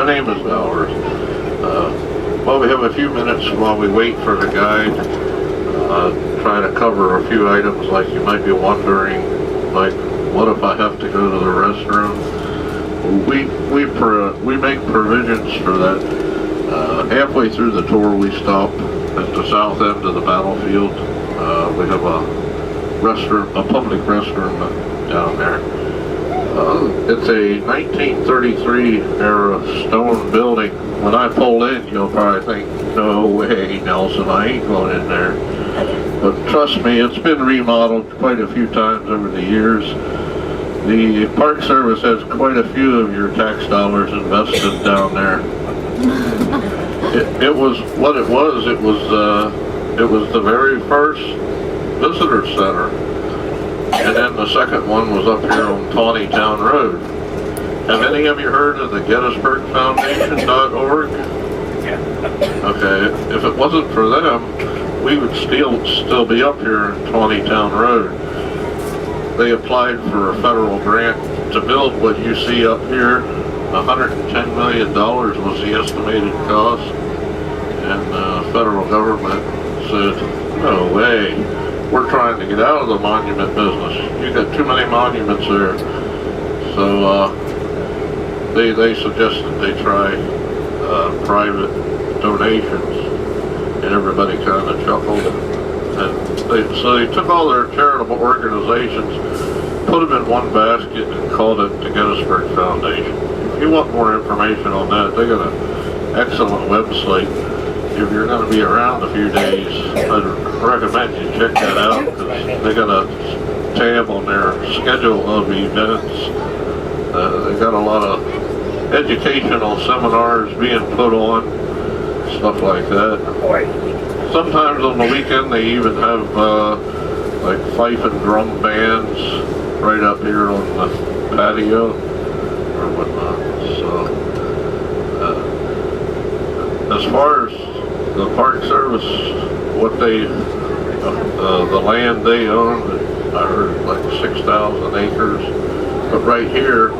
name is Bowers. Well, we have a few minutes while we wait for the guide. Try to cover a few items like you might be wondering, like what if I have to go to the restroom? We make provisions for that. Halfway through the tour, we stop at the south end of the battlefield. We have a restroom, a public restroom down there. It's a 1933 era stone building. When I pull in, you'll probably think, no way, Nelson, I ain't going in there. But trust me, it's been remodeled quite a few times over the years. The Park Service has quite a few of your tax dollars invested down there. It was what it was. It was the very first visitor center. And then the second one was up here on Tawny Town Road. Have any of you heard of the Gettingsburg Foundation.org? Yeah. Okay, if it wasn't for them, we would still be up here in Tawny Town Road. They applied for a federal grant to build what you see up here. $110 million was the estimated cost. And the federal government said, no way. We're trying to get out of the monument business. You got too many monuments there. So they suggested they try private donations, and everybody kind of chuckled. And so they took all their charitable organizations, put them in one basket, and called it the Gettingsburg Foundation. If you want more information on that, they got an excellent website. If you're going to be around a few days, I'd recommend you check that out, because they got a tab on their schedule of events. They got a lot of educational seminars being put on, stuff like that. Sometimes on the weekend they even have like fife and drum bands right up here on the patio or whatnot. So as far as the Park Service, what they, the land they own, I heard like 6,000 acres. But right here,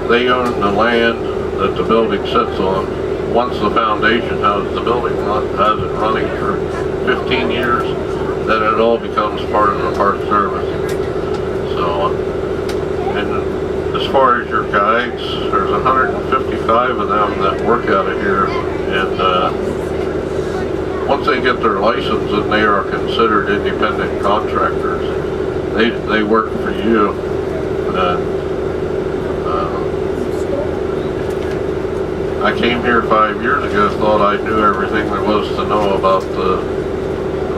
they own the land that the building sits on. Once the foundation has the building has it running for 15 years, then it all becomes part of the Park Service. So, and as far as your guides, there's 155 of them that work out of here, and once they get their license and they are considered independent contractors, they work for you. I came here 5 years ago, thought I knew everything there was to know about the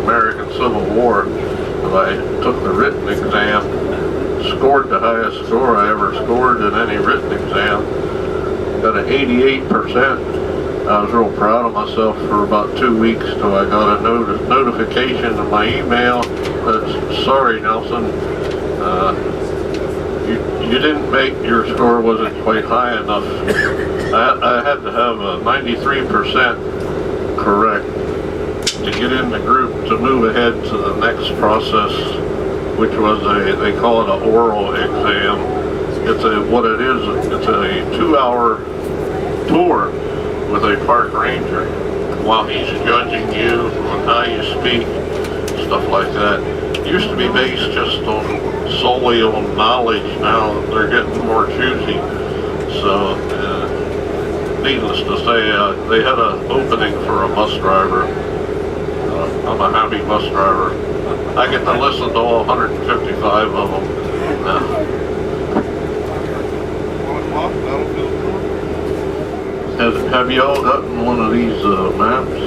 American Civil War, and I took the written exam, scored the highest score I ever scored in any written exam, got an 88%. I was real proud of myself for about 2 weeks till I got a notification in my email that, sorry Nelson, you didn't make, your score wasn't quite high enough. I had to have a 93% correct to get in the group to move ahead to the next process, which was they call it an oral exam. It's what it is, it's a 2-hour tour with a park ranger while he's judging you on how you speak, stuff like that. It used to be based just on solely on knowledge. Now they're getting more choosy. So needless to say, they had an opening for a bus driver. I'm a happy bus driver. I get to listen to all 155 of them. Have you all gotten one of these maps?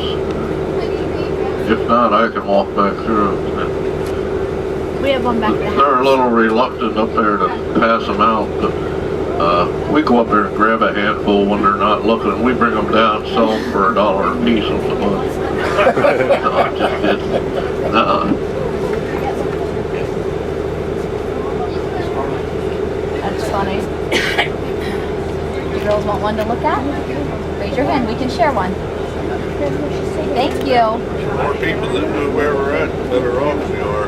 If not, I can walk back through it. We have one back there. They're a little reluctant up there to pass them out, but we go up there and grab a handful when they're not looking. We bring them down, sell them for $1 a piece on the money. No, I'm just kidding. That's funny. You girls want one to look at? Raise your hand. We can share one. Thank you. More people that know where we're at, the better off we are.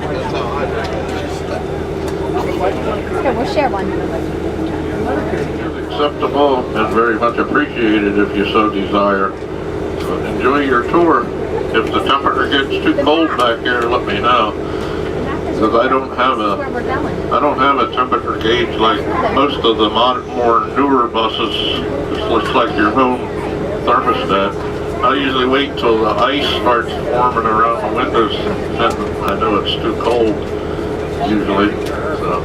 That's how I think it is. Here, we'll share one. Acceptable and very much appreciated if you so desire. So enjoy your tour. If the temperature gets too cold back here, let me know. Because I don't have a temperature gauge like most of the more newer buses. It looks like your home thermostat. I usually wait till the ice starts forming around the windows, and I know it's too cold usually. So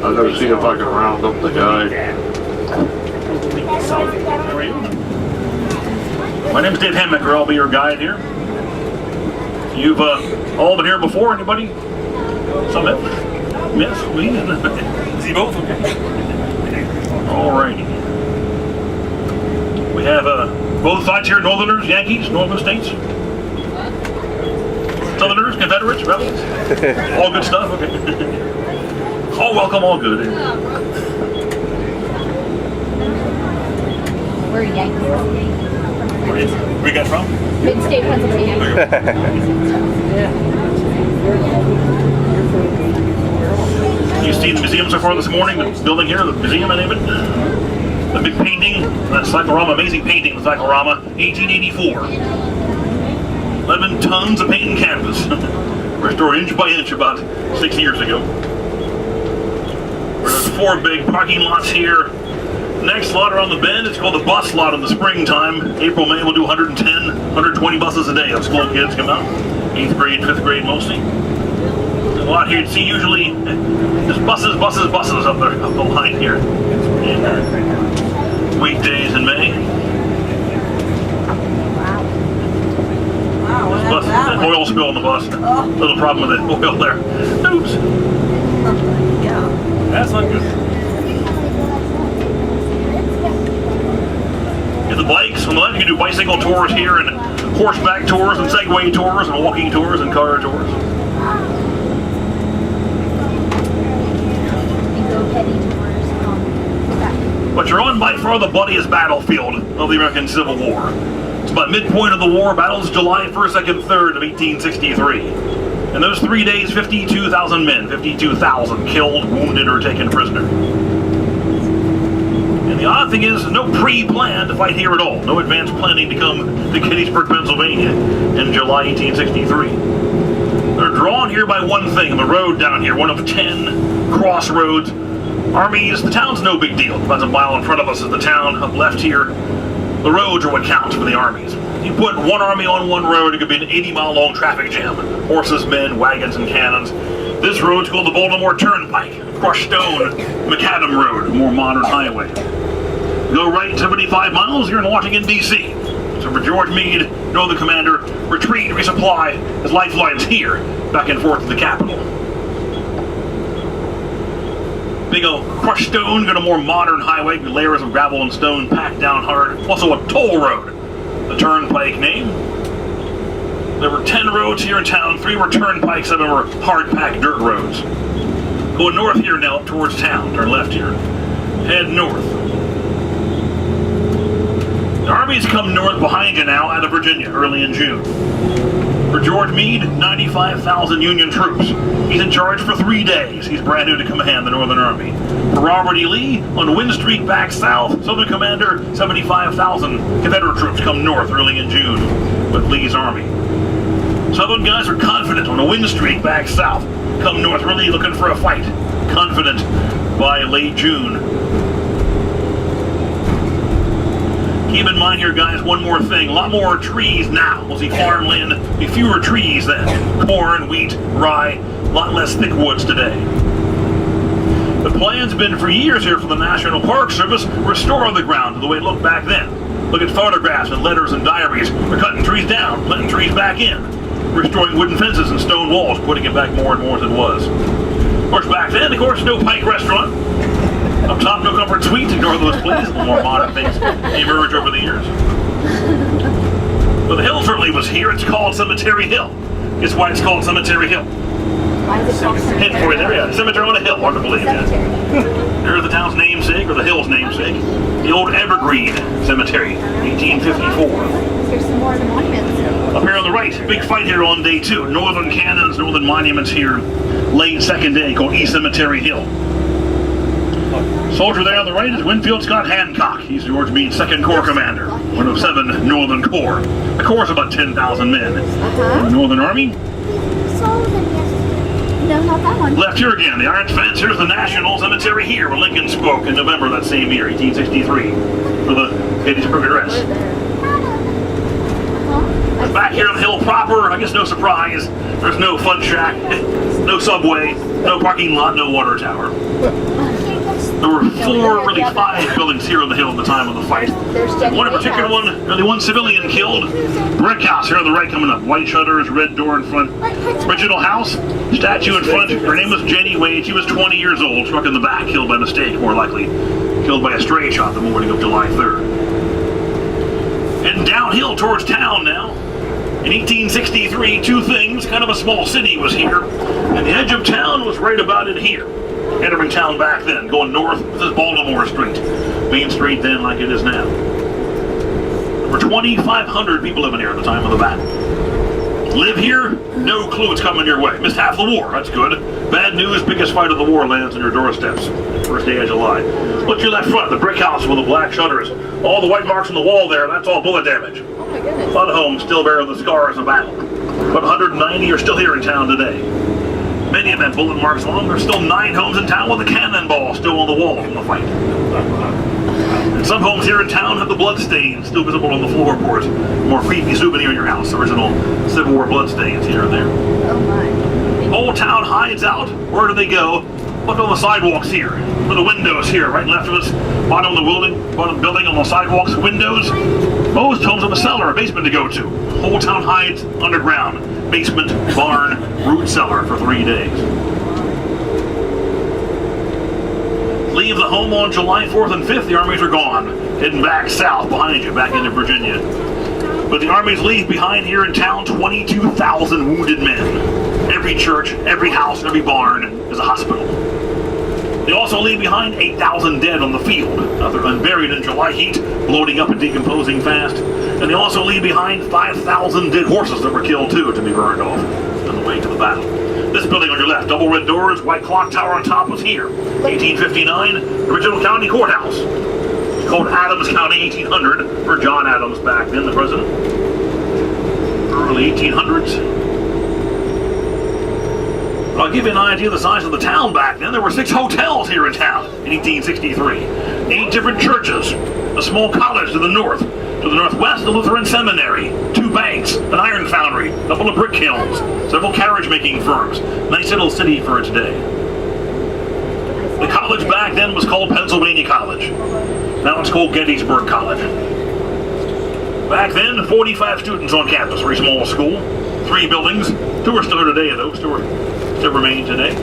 I'll go see if I can round up the guy. How are you? My name is Dave Hamaker. I'll be your guide here. You've all been here before, anybody? Some have? Yes, me? See both? Okay. Alrighty. We have both sides here, Northerners, Yankees, Northern States. Southerners, Confederates, Rebels. All good stuff, okay. All welcome, all good. We're Yankees. Where you got from? Mid-state Pennsylvania. You seen the museum so far this morning? The building here, the museum, I name it. The big painting, that cyclorama, amazing painting, the cyclorama, 1884. 11 tons of paint and canvas. Restored inch by inch about 6 years ago. There's 4 big parking lots here. Next lot around the bend, it's called the bus lot in the springtime. April, May, we'll do 110, 120 buses a day of school kids come out. 8th grade, 5th grade mostly. There's a lot here to see usually. Just buses up the line here. Weekdays in May. Wow, what Bus, happened? oil spill on the bus. Little problem with the oil there. Oops. Yeah. That's not good. Get the bikes on the left. You can do bicycle tours here, and horseback tours, and Segway tours, and walking tours, and car tours. But you're on by far the bloodiest battlefield of the American Civil War. It's about midpoint of the war. Battles July 1st, 2nd, 3rd of 1863. In those 3 days, 52,000 men, 52,000 killed, wounded, or taken prisoner. And the odd thing is, no pre-plan to fight here at all. No advanced planning to come to Gettingsburg, Pennsylvania in July 1863. They're drawn here by one thing, the road down here, one of 10 crossroads. Armies, the town's no big deal. About a mile in front of us is the town. Up left here, the roads are what counts for the armies. You put one army on one road, it could be an 80-mile-long traffic jam. Horses, men, wagons, and cannons. This road's called the Baltimore Turnpike. Crushed stone, Macadam Road, a more modern highway. Go right 75 miles, you're in Washington, D.C. So for George Meade, Northern Commander, retreat, resupply, his lifelines here, back and forth to the capital. Big old crushed stone, got a more modern highway, with layers of gravel and stone packed down hard. Also a toll road, the Turnpike name. There were 10 roads here in town, 3 were turnpikes, 7 were hard-packed dirt roads. Going north here now, up towards town, turn left here. Head north. The armies come north behind you now out of Virginia, early in June. For George Meade, 95,000 Union troops. He's in charge for 3 days. He's brand new to command the Northern Army. For Robert E. Lee, on Wind Street back south, Southern Commander, 75,000 Confederate troops come north early in June with Lee's army. Southern guys are confident on a Wind Street back south. Come north really looking for a fight. Confident by late June. Keep in mind here, guys, one more thing. A lot more trees now. We'll see farmland, be fewer trees then. Corn, wheat, rye, a lot less thick woods today. The plan's been for years here for the National Park Service, restore the ground to the way it looked back then. Look at photographs and letters and diaries. We're cutting trees down, planting trees back in. Restoring wooden fences and stone walls, putting it back more and more as it was. Of course, back then, of course, no Pike restaurant. Up top, no comfort suites, ignore those please. More modern things emerge over the years. But the hill certainly was here. It's called Cemetery Hill. Guess why it's called Cemetery Hill? Why is it called cemetery? Hint for you there, yeah. Cemetery on a hill, hard to believe, yeah. There's the town's namesake, or the hill's namesake. The old Evergreen Cemetery, 1854. Here's some more of the monuments. Up here on the right, big fight here on day 2. Northern cannons, northern monuments here. Late second day, called East Cemetery Hill. Soldier there on the right is Winfield Scott Hancock. He's George Meade's 2nd Corps commander, one of 7 Northern Corps. The Corps is about 10,000 men. The Northern Army. No, not that one. Left here again, the Iron Fence. Here's the National Cemetery here, where Lincoln spoke in November that same year, 1863, for the Gettysburg Address. Back here on the hill proper, I guess no surprise, there's no fun shack, no subway, no parking lot, no water tower. There were 4, really 5 buildings here on the hill at the time of the fight. One in particular one, nearly 1 civilian killed. Brick house here on the right coming up. White shutters, red door in front. Original house, statue in front. Her name was Jenny Wade. She was 20 years old, struck in the back, killed by mistake, more likely. Killed by a stray shot the morning of July 3rd. Heading downhill towards town now. In 1863, 2 things, kind of a small city was here, and the edge of town was right about in here. Entering town back then, going north, this is Baltimore Street. Main Street then like it is now. There were 2,500 people living here at the time of the battle. Live here? No clue it's coming your way. Missed half the war, that's good. Bad news, biggest fight of the war lands on your doorsteps. First day of July. Look to your left front, the brick house with the black shutters. All the white marks on the wall there, that's all bullet damage. Oh my goodness. A lot of homes still bear the scars of battle. About 190 are still here in town today. Many of them bullet marks along. There's still 9 homes in town with a cannonball still on the wall from the fight. And some homes here in town have the blood stains still visible on the floorboards. More creepy souvenir in your house. Original Civil War blood stains here and there. Oh my. Old town hides out. Where do they go? Look on the sidewalks here. For the windows here, right and left of us. Bottom of the building on the sidewalks, windows. Most homes have a cellar, a basement to go to. Whole town hides underground. Basement, barn, root cellar for 3 days. Leave the home on July 4th and 5th, the armies are gone. Heading back south behind you, back into Virginia. But the armies leave behind here in town 22,000 wounded men. Every church, every house, every barn is a hospital. They also leave behind 8,000 dead on the field. They're unburied in July heat, bloating up and decomposing fast. And they also leave behind 5,000 dead horses that were killed too to be burned off on the way to the battle. This building on your left, double red doors, white clock tower on top was here. 1859, original county courthouse. It's called Adams County 1800 for John Adams back then, the president. Early 1800s. I'll give you an idea of the size of the town back then. There were 6 hotels here in town in 1863. 8 different churches. A small college to the north. To the northwest, the Lutheran Seminary. 2 banks. An iron foundry. A couple of brick kilns. Several carriage-making firms. Nice little city for its day. The college back then was called Pennsylvania College. Now it's called Gettysburg College. Back then, 45 students on campus. Very small school. 3 buildings. 2 are still here today, though. Still remain today.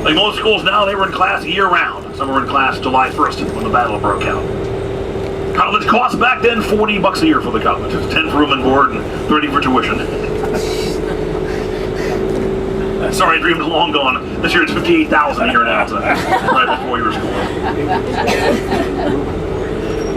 Like most schools now, they were in class year-round. Some were in class July 1st when the battle broke out. College cost back then $40 a year for the college. It's 10 for room and board and 30 for tuition. Sorry, dream is long gone. This year it's $58,000 a year now. It's a private 4-year school.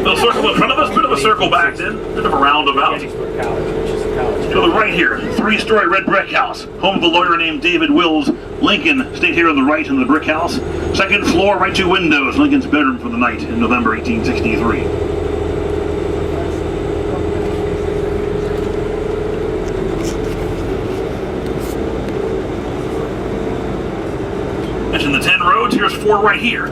Little circle in front of us, bit of a circle back then, bit of a roundabout. To the right here, 3-story red brick house, home of a lawyer named David Wills. Lincoln stayed here on the right in the brick house. 2nd floor, right 2 windows, Lincoln's bedroom for the night in November 1863. Mention the 10 roads, here's 4 right here.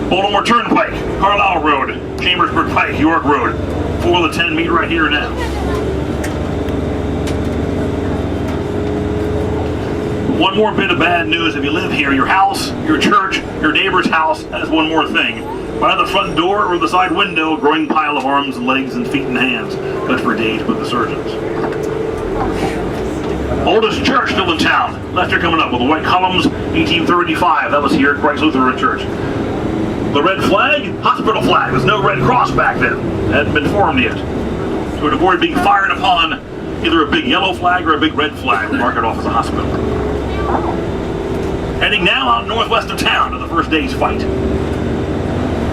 Baltimore Turnpike, Carlisle Road, Chambersburg Pike, York Road. 4 of the 10 meet right here now. One more bit of bad news. If you live here, your house, your church, your neighbor's house has one more thing. By the front door or the side window, a growing pile of arms and legs and feet and hands, left for days with the surgeons. Oldest church still in town. Left here coming up with the white columns, 1835. That was here at Christ Lutheran Church. The red flag, hospital flag. There's no Red Cross back then. Hadn't been formed yet. To avoid being fired upon, either a big yellow flag or a big red flag would mark it off as a hospital. Heading now out northwest of town to the first day's fight.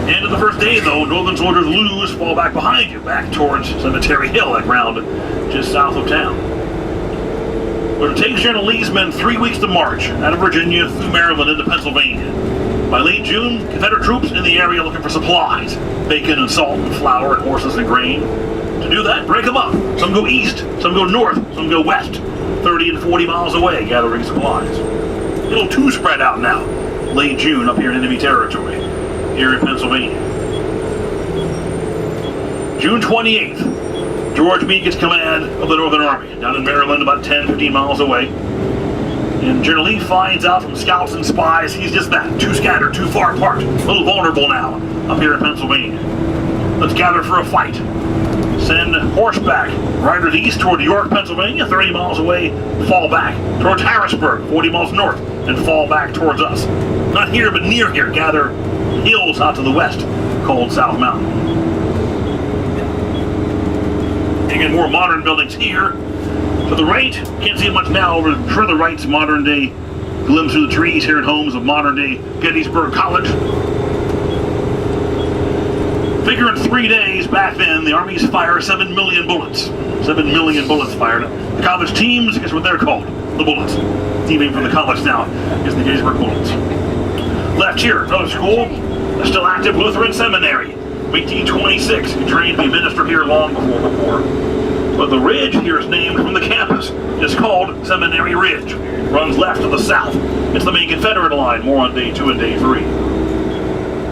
End of the first day, though, Northern soldiers lose, fall back behind you, back towards Cemetery Hill, that ground just south of town. But it takes General Lee's men 3 weeks to march out of Virginia through Maryland into Pennsylvania. By late June, Confederate troops in the area looking for supplies. Bacon and salt and flour and horses and grain. To do that, break them up. Some go east, some go north, some go west. 30 and 40 miles away, gathering supplies. It'll too spread out now. Late June up here in enemy territory. Here in Pennsylvania. June 28th, George Meade gets command of the Northern Army. Down in Maryland, about 10, 15 miles away. And General Lee finds out from scouts and spies he's just that, too scattered, too far apart, a little vulnerable now, up here in Pennsylvania. Let's gather for a fight. Send horseback riders east toward York, Pennsylvania, 30 miles away, fall back towards Harrisburg, 40 miles north, and fall back towards us. Not here, but near here. Gather hills out to the west, called South Mountain. Again, more modern buildings here. To the right, can't see it much now, over to the right's modern day glimpse through the trees here at homes of modern day Gettingsburg College. Figure in 3 days back then, the Army's fire 7 million bullets. 7 million bullets fired. The college teams, guess what they're called? The Bullets. Team name from the college now is the Gettingsburg Bullets. Left here, another school, a still active Lutheran seminary. 1826, he trained to be a minister here long before the war. But the ridge here is named from the campus. It's called Seminary Ridge. Runs left to the south. It's the main Confederate line, more on day 2 and day 3.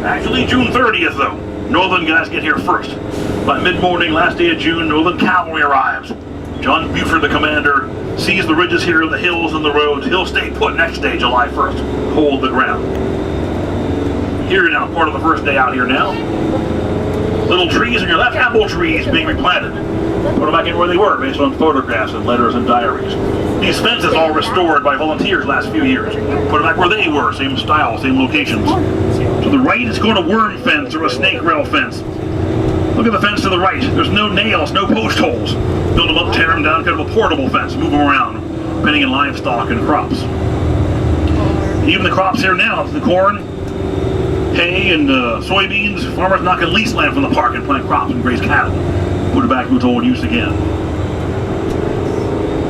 Actually, June 30th, though. Northern guys get here first. By mid-morning, last day of June, Northern cavalry arrives. John Buford, the commander, sees the ridges here, the hills and the roads. He'll stay put next day, July 1st. Hold the ground. Here now, part of the first day out here now. Little trees on your left, apple trees being replanted. Put them back in where they were, based on photographs and letters and diaries. These fences all restored by volunteers last few years. Put them back where they were, same style, same locations. To the right, it's called a worm fence or a snake rail fence. Look at the fence to the right. There's no nails, no post holes. Build them up, tear them down, kind of a portable fence, move them around, depending on livestock and crops. Even the crops here now, the corn, hay, and soybeans, farmers not gonna lease land from the park and plant crops and graze cattle. Put it back to its old use again.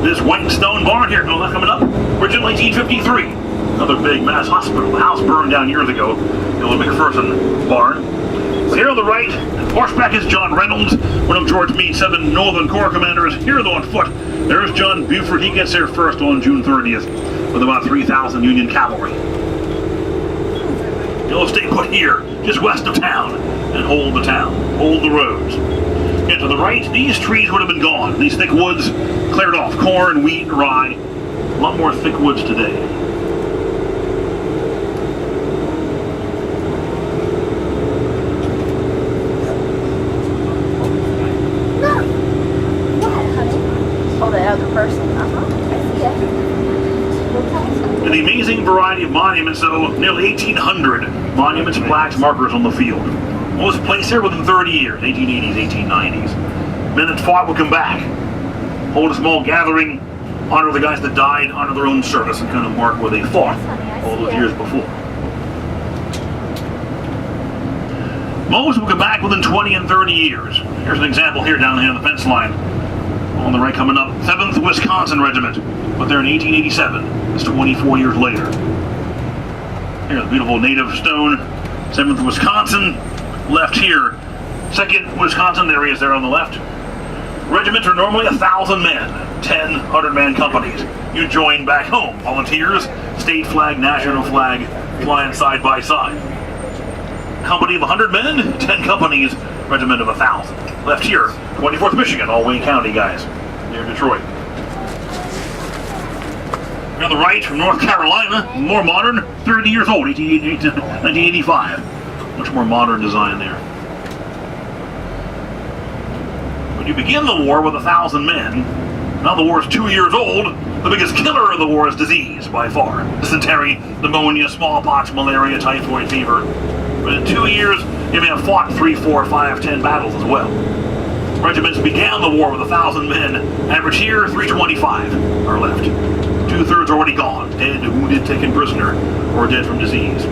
This white stone barn here, no, that's coming up. Original 1853. Another big mass hospital. The house burned down years ago. The old McPherson barn. So here on the right, horseback is John Reynolds, one of George Meade's 7 Northern Corps commanders. Here though on foot, there's John Buford. He gets here first on June 30th with about 3,000 Union cavalry. He'll stay put here, just west of town, and hold the town, hold the roads. And to the right, these trees would have been gone. These thick woods cleared off. Corn, wheat, rye. A lot more thick woods today. Oh, the other person. And the amazing variety of monuments, though, nearly 1,800 monuments, plaques, markers on the field. Most placed here within 30 years, 1880s, 1890s. Men that fought will come back, hold a small gathering, honor the guys that died, honor their own service, and kind of mark where they fought all those years before. Most will come back within 20 and 30 years. Here's an example here down here on the fence line. On the right coming up, 7th Wisconsin Regiment, but they're in 1887. It's 24 years later. Here's a beautiful native stone, 7th Wisconsin. Left here, 2nd Wisconsin, there he is there on the left. Regiments are normally 1,000 men, 10 100-man companies. You join back home, volunteers, state flag, national flag, flying side by side. Company of 100 men, 10 companies, regiment of 1,000. Left here, 24th Michigan, all Wayne County guys, near Detroit. On the right, from North Carolina, more modern, 30 years old, 1985. Much more modern design there. When you begin the war with 1,000 men, now the war is 2 years old, the biggest killer of the war is disease, by far. Dysentery, pneumonia, smallpox, malaria, typhoid fever. But in 2 years, you may have fought 3, 4, 5, 10 battles as well. Regiments began the war with 1,000 men. Average here, 325 are left. 2/3 already gone, dead, wounded, taken prisoner, or dead from disease.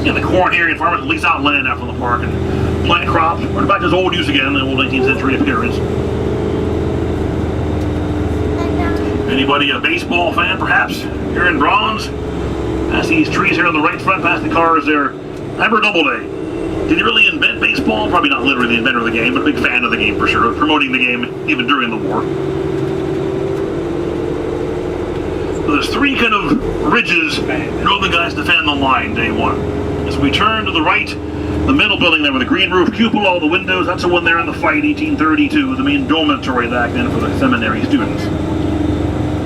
In the corn here, farmers lease out land out from the park and plant crops. We're back to its old use again, the old 18th century appearance. Anybody a baseball fan, perhaps? Here in bronze? Past these trees here on the right front, past the cars there, Hammer Doubleday. Did he really invent baseball? Probably not literally the inventor of the game, but a big fan of the game for sure, promoting the game even during the war. So there's three kind of ridges northern guys defend the line day one. As we turn to the right, the middle building there with the green roof cupola, all the windows, that's the one there in the fight, 1832, the main dormitory back then for the seminary students.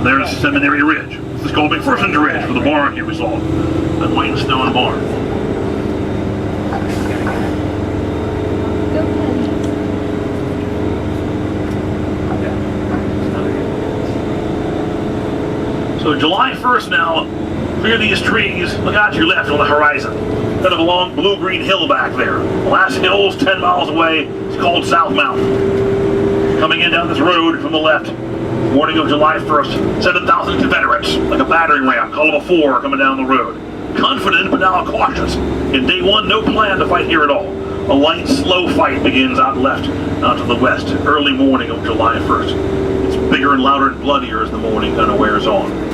There's Seminary Ridge. This is called McPherson's Ridge for the barn here we saw. That white and stone barn. So July 1st now, clear these trees, look out to your left on the horizon. Kind of a long blue-green hill back there. The last hill's 10 miles away, it's called South Mountain. Coming in down this road from the left, morning of July 1st, 7,000 Confederates, like a battering ram, column of 4 coming down the road. Confident, but now cautious. In day one, no plan to fight here at all. A light, slow fight begins out left, out to the west, early morning of July 1st. It's bigger and louder and bloodier as the morning kind of wears on.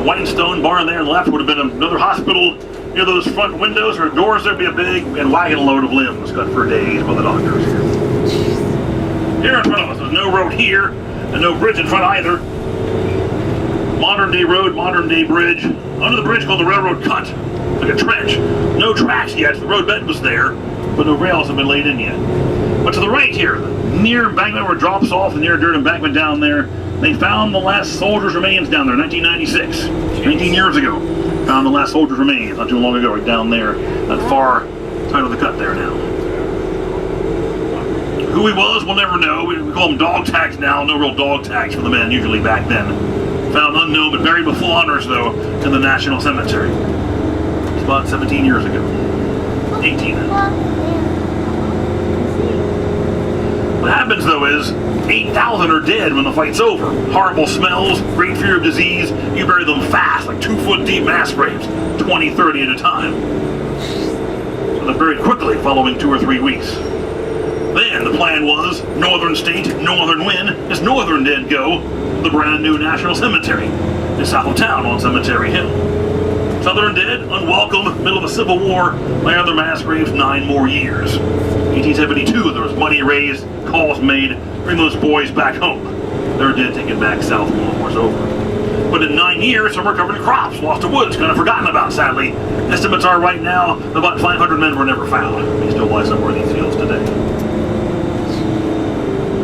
White and stone barn there on the left would have been another hospital. Near those front windows or doors, there'd be a big and wagon load of limbs cut for days by the doctors here. Here in front of us, there's no road here and no bridge in front either. Modern day road, modern day bridge. Under the bridge called the railroad cut, like a trench. No tracks yet, the road bed was there, but no rails have been laid in yet. But to the right here, near embankment where it drops off, the near dirt embankment down there, they found the last soldier's remains down there, 1996, 19 years ago. Found the last soldier's remains not too long ago, right down there, that far side of the cut there now. Who he was, we'll never know. We call them dog tags now, no real dog tags for the men usually back then. Found unknown, but buried with full honors though, in the National Cemetery. It's about 17 years ago. 18 now. What happens though is 8,000 are dead when the fight's over. Horrible smells, great fear of disease. You bury them fast, like 2-foot deep mass graves, 20, 30 at a time. So they're buried quickly following 2 or 3 weeks. Then the plan was northern state, northern win. As northern dead go, the brand new National Cemetery is south of town on Cemetery Hill. Southern dead, unwelcome, middle of the Civil War, lay on their mass graves 9 more years. 1872, there was money raised, calls made, bring those boys back home. They're dead taken back south when the war's over. But in 9 years, some were covered in crops, lost to woods, kind of forgotten about, sadly. Estimates are right now, about 500 men were never found. They still lie somewhere in these fields today.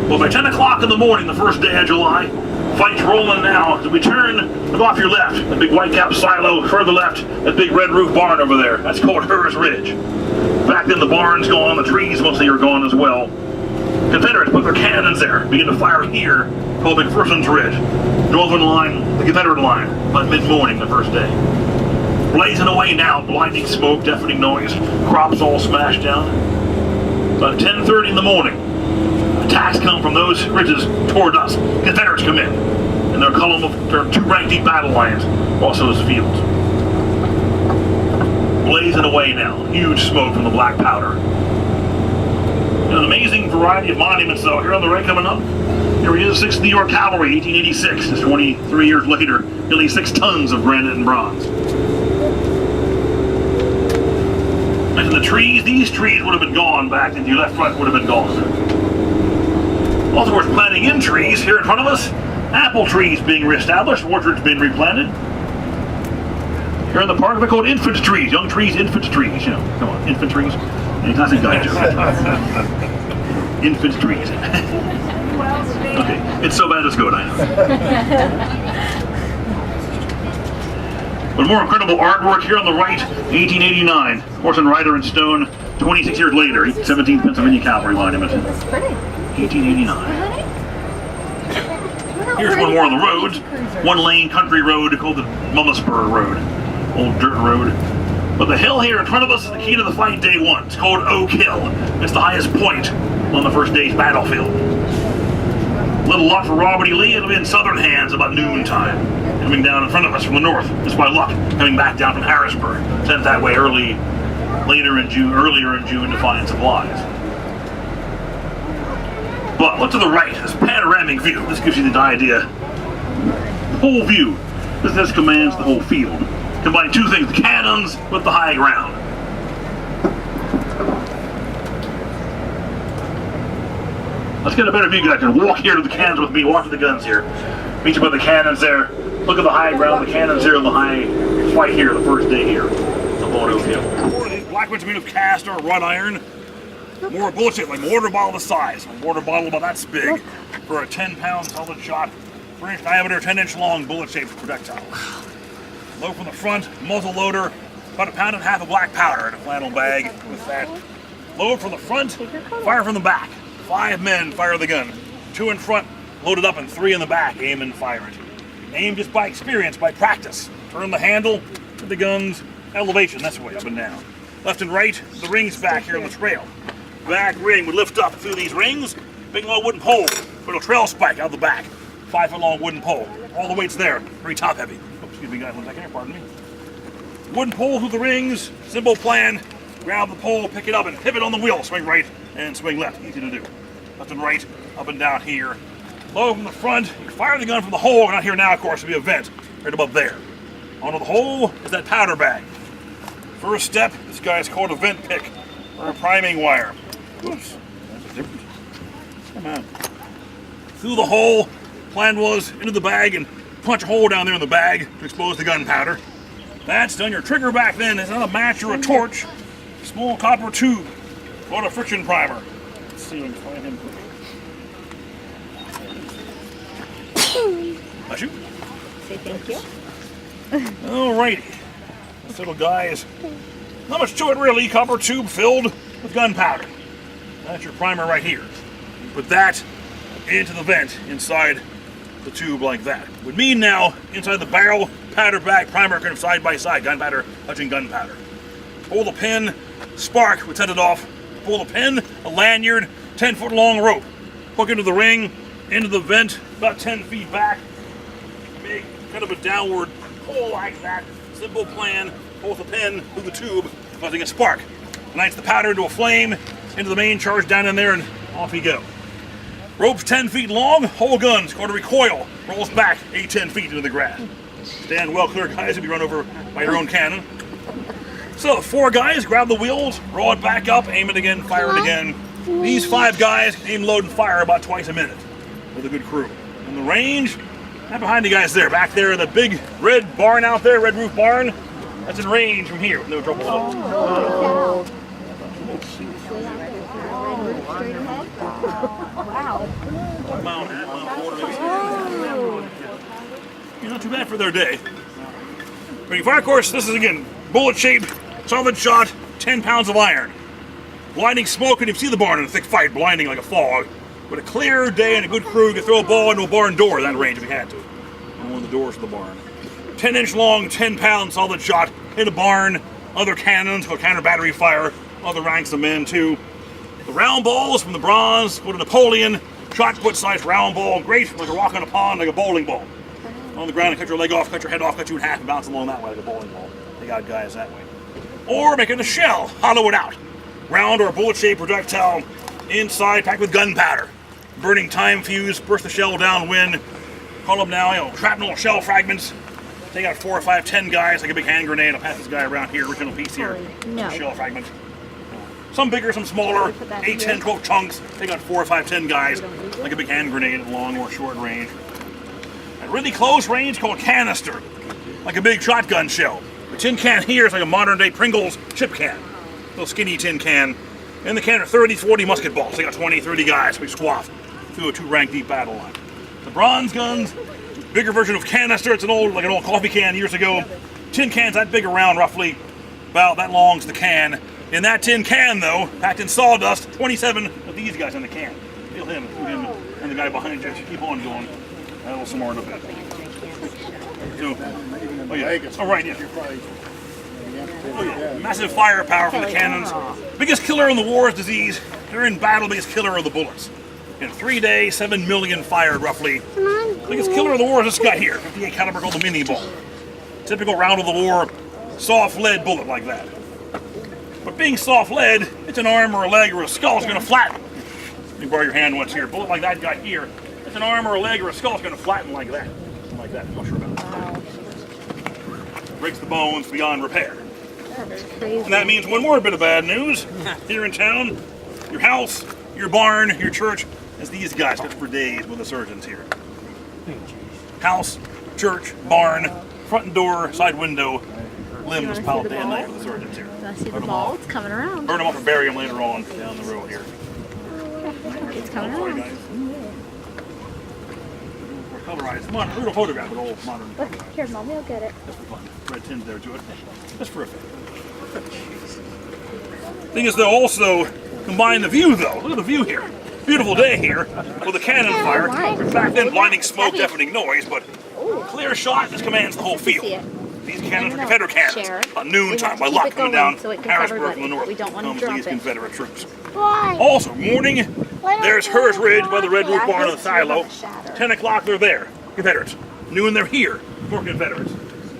Well, by 10 o'clock in the morning, the first day of July, fight's rolling now. As we turn, look off your left, the big white cap silo, further left, that big red roof barn over there. That's called Hurrah's Ridge. Back then, the barn's gone, the trees mostly are gone as well. Confederates put their cannons there, begin to fire here, called McPherson's Ridge. Northern line, the Confederate line, about mid-morning the first day. Blazing away now, blinding smoke, deafening noise, crops all smashed down. About 10:30 in the morning, attacks come from those ridges toward us. Confederates come in, and their column of their 2 rank-deep battle lines across those fields. Blazing away now, huge smoke from the black powder. An amazing variety of monuments, though. Here on the right coming up, here he is, 6th New York Cavalry, 1886. Just 23 years later, nearly 6 tons of granite and bronze. And the trees, these trees would have been gone back, and your left front would have been gone. Also worth planting in trees here in front of us. Apple trees being reestablished, orchards being replanted. Here in the park, they're called infant trees. Young trees, infant trees. You know, come on, infant trees. Any classic guy joke. Infant trees. Okay, it's so bad it's good, I know. But more incredible artwork here on the right, 1889. Horse and rider in stone, 26 years later, 17th Pennsylvania Cavalry Monument. That's pretty. 1889. Here's one more on the roads. 1-lane country road called the Mummaspur Road. Old dirt road. But the hill here in front of us is the key to the fight day one. It's called Oak Hill. It's the highest point on the first day's battlefield. Little luck for Robert E. Lee, it'll be in southern hands about noontime. Coming down in front of us from the north, just by luck, coming back down from Harrisburg. Sent that way late later in June, earlier in June to find supplies. But look to the right, this panoramic view. This gives you the idea. Whole view. This commands the whole field. Combine two things, the cannons with the high ground. Let's get a better view, guys. Walk here to the cannons with me, walk to the guns here. Meet you by the cannons there. Look at the high ground, the cannons here on the high fight here, the first day here. So going over here. More of these black ones are made of cast or wrought iron. More bullet shaped, like mortar bottle the size. A mortar bottle about that's big for a 10-pound solid shot, 3-inch diameter, 10-inch long bullet shaped projectile. Load from the front, muzzle loader, about 1.5 pounds of black powder in a flannel bag with that. Load from the front, fire from the back. 5 men fire the gun. 2 in front, loaded up, and 3 in the back, aim and fire it. Aim just by experience, by practice. Turn the handle to the gun's elevation, that's the way, up and down. Left and right, the rings back here on the trail. Back ring would lift up through these rings, big long wooden pole, put a trail spike out the back. 5-foot long wooden pole. All the weight's there, very top heavy. Oh, excuse me guys, one second here, pardon me. Wooden pole through the rings, simple plan. Grab the pole, pick it up, and pivot on the wheel. Swing right and swing left, easy to do. Left and right, up and down here. Low from the front, you fire the gun from the hole, not here now of course, it'll be a vent, right above there. Onto the hole is that powder bag. First step, this guy's called a vent pick, or a priming wire. Oops, that's different. Come on. Through the hole, plan was into the bag and punch a hole down there in the bag to expose the gunpowder. That's done. Your trigger back then is not a match or a torch. Small copper tube, called a friction primer. Let's see if we can find him. Bless you. Say thank you. Alrighty. This little guy is not much to it really. Copper tube filled with gunpowder. That's your primer right here. You put that into the vent inside the tube like that. Would mean now inside the barrel, powder bag, primer kind of side by side, gunpowder touching gunpowder. Pull the pin, spark would set it off. Pull the pin, a lanyard, 10-foot long rope. Hook into the ring, into the vent, about 10 feet back. Make kind of a downward pull like that. Simple plan, pull the pin through the tube, causing a spark. Ignites the powder into a flame, into the main charge down in there, and off you go. Rope's 10 feet long, whole gun's called a recoil. Rolls back 8-10 feet into the grass. Stand well clear, guys, if you run over by your own cannon. So 4 guys grab the wheels, roll it back up, aim it again, fire it again. These 5 guys aim, load, and fire about twice a minute with a good crew. And the range, not behind you guys there, back there, the big red barn out there, red roof barn, that's in range from here, no trouble at all. Wow. Not too bad for their day. But your fire course, this is again, bullet shape, solid shot, 10 pounds of iron. Blinding smoke, and you see the barn in a thick fight, blinding like a fog. But a clear day and a good crew, you could throw a ball into a barn door at that range if you had to. On one of the doors of the barn. 10-inch long, 10-pound solid shot, hit a barn, other cannons, called counter battery fire, other ranks of men too. The round balls from the bronze, with a Napoleon, shot put size round ball, great, like a rock on a pond, like a bowling ball. On the ground and cut your leg off, cut your head off, cut you in half, and bounce along that way like a bowling ball. They got guys that way. Or make it a shell, hollow it out. Round or a bullet-shaped projectile, inside packed with gunpowder. Burning time fuse, burst the shell downwind. Call them now, shrapnel shell fragments. Take out 4 or 5, 10 guys, like a big hand grenade. I'll pass this guy around here, original piece here. No. Shell fragments. Some bigger, some smaller, 8, 10, 12 chunks. Take out 4 or 5, 10 guys, like a big hand grenade at long or short range. At really close range, called canister, like a big shotgun shell. The tin can here is like a modern-day Pringles chip can. Little skinny tin can. In the can are 30, 40 musket balls. They got 20, 30 guys. We squash through a 2-rank deep battle line. The bronze guns, bigger version of canister. It's an old coffee can years ago. Tin can's that big around, roughly about that long's the can. In that tin can, though, packed in sawdust, 27 of these guys in the can. Feel him, and the guy behind you. Keep on going. That'll smart a bit. So, oh yeah. All right, yeah. Oh yeah. Massive firepower from the cannons. Biggest killer in the war is disease. They're in battle, biggest killer of the bullets. In 3 days, 7 million fired roughly. Biggest killer of the war is this guy here, 58 caliber called the mini ball. Typical round of the war, soft lead bullet like that. But being soft lead, it's an arm or a leg or a skull is going to flatten. Let me borrow your hand once here. Bullet like that guy here. It's an arm or a leg or a skull is going to flatten like that. Like that. I'm not sure about that. Breaks the bones beyond repair. And that means one more bit of bad news here in town. Your house, your barn, your church, as these guys touch for days with the surgeons here. House, church, barn, front door, side window, limbs piled day and night with the surgeons here. I see the ball. It's coming around. Burn them off and bury them later on down the road here. It's coming Sorry, around. guys. Colorized, modern, little photograph with old modern. Look, here, Mommy will get it. Just for fun. Red tins there, George. Just for a effect. Thing is, they'll also combine the view, though. Look at the view here. Beautiful day here with a cannon fire. Back then, blinding smoke, deafening noise, but clear shot just commands the whole field. These cannons are Confederate cannons. At noontime, by luck, coming down Harrisburg from the north. Comes these Confederate troops. Also, morning, there's Hers Ridge by the Red Roof Barn and the silo. 10 o'clock, they're there. Confederates. Noon, they're here. More Confederates.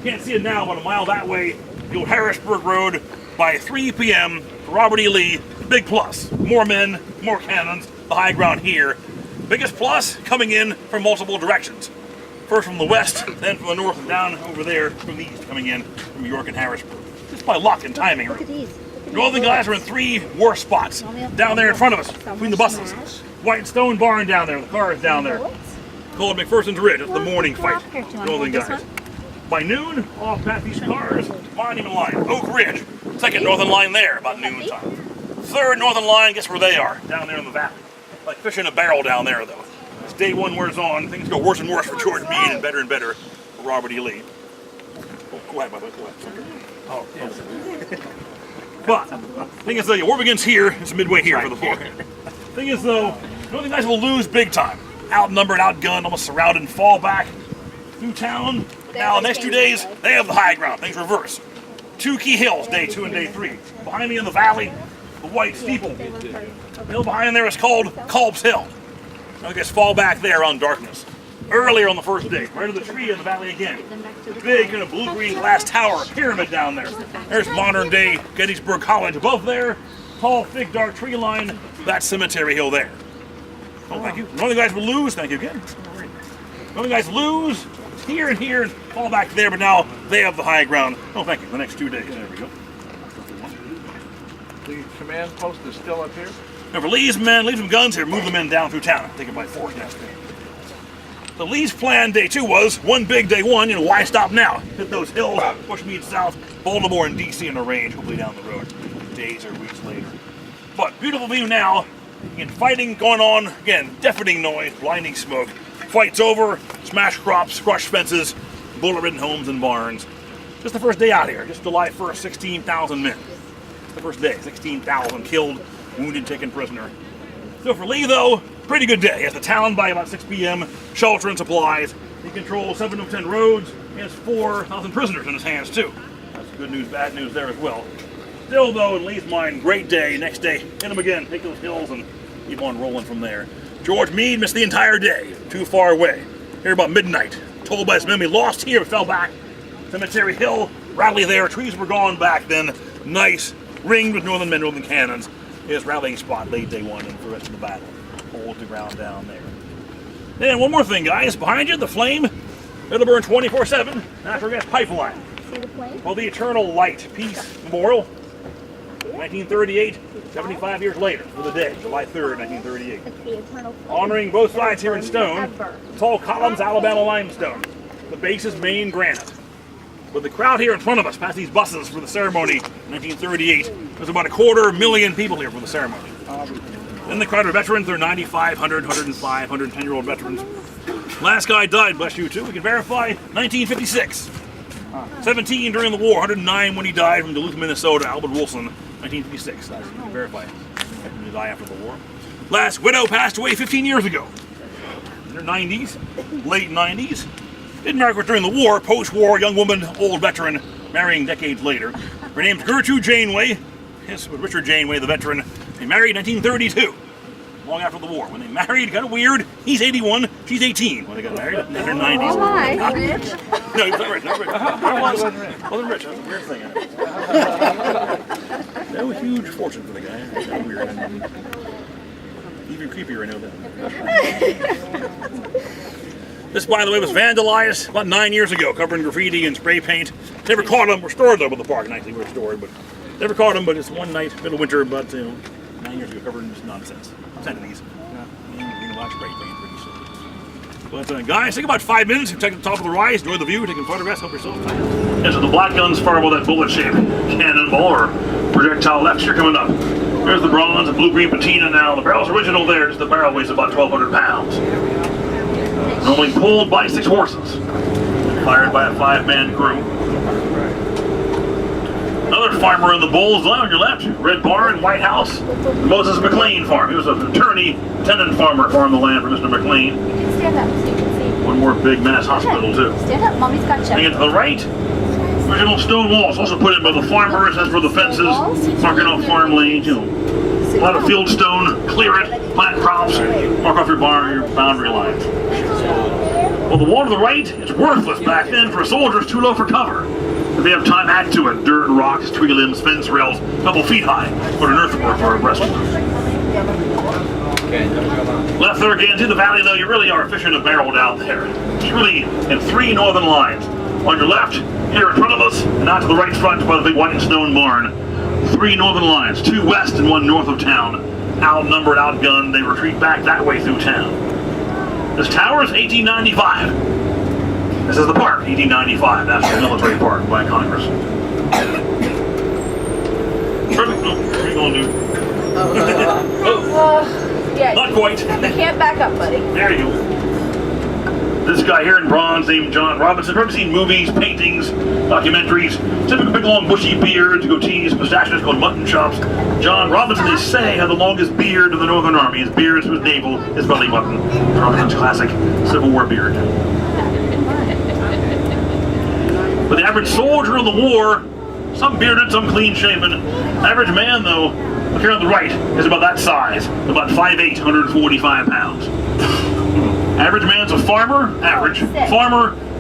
Can't see it now, but a mile that way, the old Harrisburg Road. By 3 p.m., for Robert E. Lee, big plus. More men, more cannons, the high ground here. Biggest plus coming in from multiple directions. First from the west, then from the north and down over there from the east, coming in from York and Harrisburg. Just by luck and timing. Look at these. Northern guys are in 3 war spots. Down there in front of us, between the buses. White Stone Barn down there, the cars down there. Called McPherson's Ridge, it's the morning fight. Northern guys. By noon, off past these cars, Monument Line, Oak Ridge. Second Northern Line there, about noon time. Third Northern Line, guess where they are? Down there in the valley. Like fish in a barrel down there, though. As day one wears on, things go worse and worse for George Meade and better for Robert E. Lee. Oh, go ahead, Bubba, go ahead. Oh, yes. But, thing is, the war begins here. It's midway here for the war. Thing is, though, Northern guys will lose big time. Outnumbered, outgunned, almost surrounded, and fall back through town. Now, the next 2 days, they have the high ground. Things reverse. 2 key hills, day 2 and day 3. Behind me in the valley, the white steeple. The hill behind there is called Culp's Hill. I guess fall back there on darkness. Earlier on the first day, right to the tree in the valley again. Big kind of blue-green glass tower, pyramid down there. There's modern-day Gettingsburg College above there. Tall, thick, dark tree line. That cemetery hill there. Oh, thank you. Northern guys will lose. Thank you again. Northern guys lose. Here and here, and fall back there, but now they have the high ground. Oh, thank you. The next 2 days. There we go. The command post is still up here? Now for Lee's men, leave some guns here, move the men down through town. Take it by force down there. So Lee's plan day 2 was one big day 1, why stop now? Hit those hills, push Meade south, Baltimore and DC in the range, hopefully down the road, days or weeks later. But beautiful view now, again, fighting going on, again, deafening noise, blinding smoke. Fight's over, smashed crops, crushed fences, bullet-ridden homes and barns. Just the first day out here, just July 1st, 16,000 men. Just the first day, 16,000 killed, wounded, taken prisoner. So for Lee, though, pretty good day. He has the town by about 6 p.m., shelter and supplies. He controls 7 of 10 roads. He has 4,000 prisoners in his hands, too. That's good news, bad news there as well. Still, though, in Lee's mind, great day. Next day, hit him again, take those hills, and keep on rolling from there. George Meade missed the entire day, too far away. Here about midnight, told by his men we lost here, but fell back. Cemetery Hill, rally there, trees were gone back then. Nice, ringed with Northern men, Northern cannons. His rallying spot late day 1 and for the rest of the battle. Hold the ground down there. Then one more thing, guys. Behind you, the flame. It'll burn 24/7. Natural gas pipeline. See the plane? Called the Eternal Light Peace Memorial. 1938, 75 years later for the day, July 3rd, 1938. It's the eternal flame. Honoring both sides here in stone. Forever. Tall columns, Alabama limestone. The base is Maine granite. But the crowd here in front of us, past these buses for the ceremony in 1938, there's about 250,000 people here for the ceremony. Then the crowd of veterans, they're 95, 100, 105, 110-year-old veterans. Last guy died, bless you too, we can verify, 1956. 17 during the war, 109 when he died from Duluth, Minnesota, Albert Wilson, 1956. That's, we can verify. He died after the war. Last widow passed away 15 years ago. In her 90s, late 90s. Didn't marry her during the war, post-war, young woman, old veteran, marrying decades later. Her name's Gertrude Janeway. Yes, with Richard Janeway, the veteran. They married in 1932, long after the war. When they married, kind of weird. He's 81, she's 18 when they got married in their 90s. Oh my. No, he was not rich, not rich. I wasn't rich. That's a weird thing. No huge fortune for the guy. That's kind of weird. Even creepier, I know that. This, by the way, was vandalized about 9 years ago, covered in graffiti and spray paint. Never caught them. Restored though with the park. Nicely restored, but never caught them. But it's one night, middle of winter, but 9 years ago, covered in just nonsense. Obscenities. Green black spray paint, pretty silly. But guys, take about 5 minutes. Take the top of the rise, enjoy the view, taking photographs, help yourself. And so the black guns fire with that bullet-shaped cannonball or projectile lecture coming up. There's the bronze and blue-green patina now. The barrel's original there, just the barrel weighs about 1,200 pounds. Normally pulled by 6 horses, fired by a 5-man crew. Another farmer in the bullseye on your left, Red Barn, White House, the Moses McLean farm. He was an attorney, tenant farmer, farmed the land for Mr. McLean. Stand up so you can see. One more big mass hospital too. Stand up, Mommy's got you. And to the right, original stone walls, also put in by the farmers, as for the fences, marking off farm lanes, a lot of field stone, clear it, plant crops, mark off your boundary lines. Well, the wall to the right, it's worthless back then for soldiers, too low for cover. If they have time, add to it. Dirt, rocks, tree limbs, fence rails, a couple feet high, put an earthwork for a breastwork. Left there again to the valley, though, you really are fishing a barrel down there. It's really in 3 northern lines. On your left, here in front of us, and out to the right front by the big white stone barn. 3 northern lines, 2 west and 1 north of town. Outnumbered, outgunned, they retreat back that way through town. This tower is 1895. This is the park, 1895, National Military Park by Congress. Perfect. Oh, what are you going to do? Yeah, Not quite. you can't back up, buddy. There you go. This guy here in bronze named John Robinson. Probably seen movies, paintings, documentaries. Typical big long bushy beards, goatees, mustaches called mutton chops. John Robinson, they say, had the longest beard in the Northern Army. His beard was navel, his belly button. Robinson's classic Civil War beard. But the average soldier in the war, some bearded, some clean shaven. Average man, though, look here on the right, is about that size, about 5'8", 145 pounds. Average man's a farmer,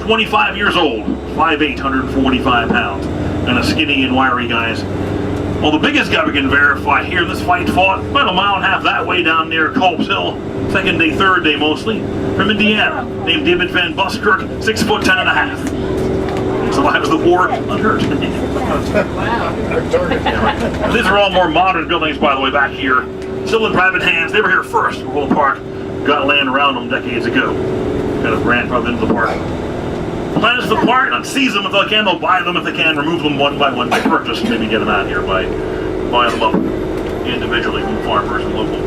25 years old, 5'8", 145 pounds, and a skinny and wiry guys. Well, the biggest guy we can verify here in this fight fought about a mile and a half that way down near Culp's Hill, 2nd day, 3rd day mostly, from Indiana, named David Van Buskirk, 6 foot 10 and a half. Survives the war unhurt. These are all more modern buildings, by the way, back here. Still in private hands. They were here first before the park got land around them decades ago. Kind of grandfathered into the park. Plans for the park, not seize them if they can, they'll buy them if they can, remove them one by one by purchase, maybe get them out of here by buying them up individually from farmers and local.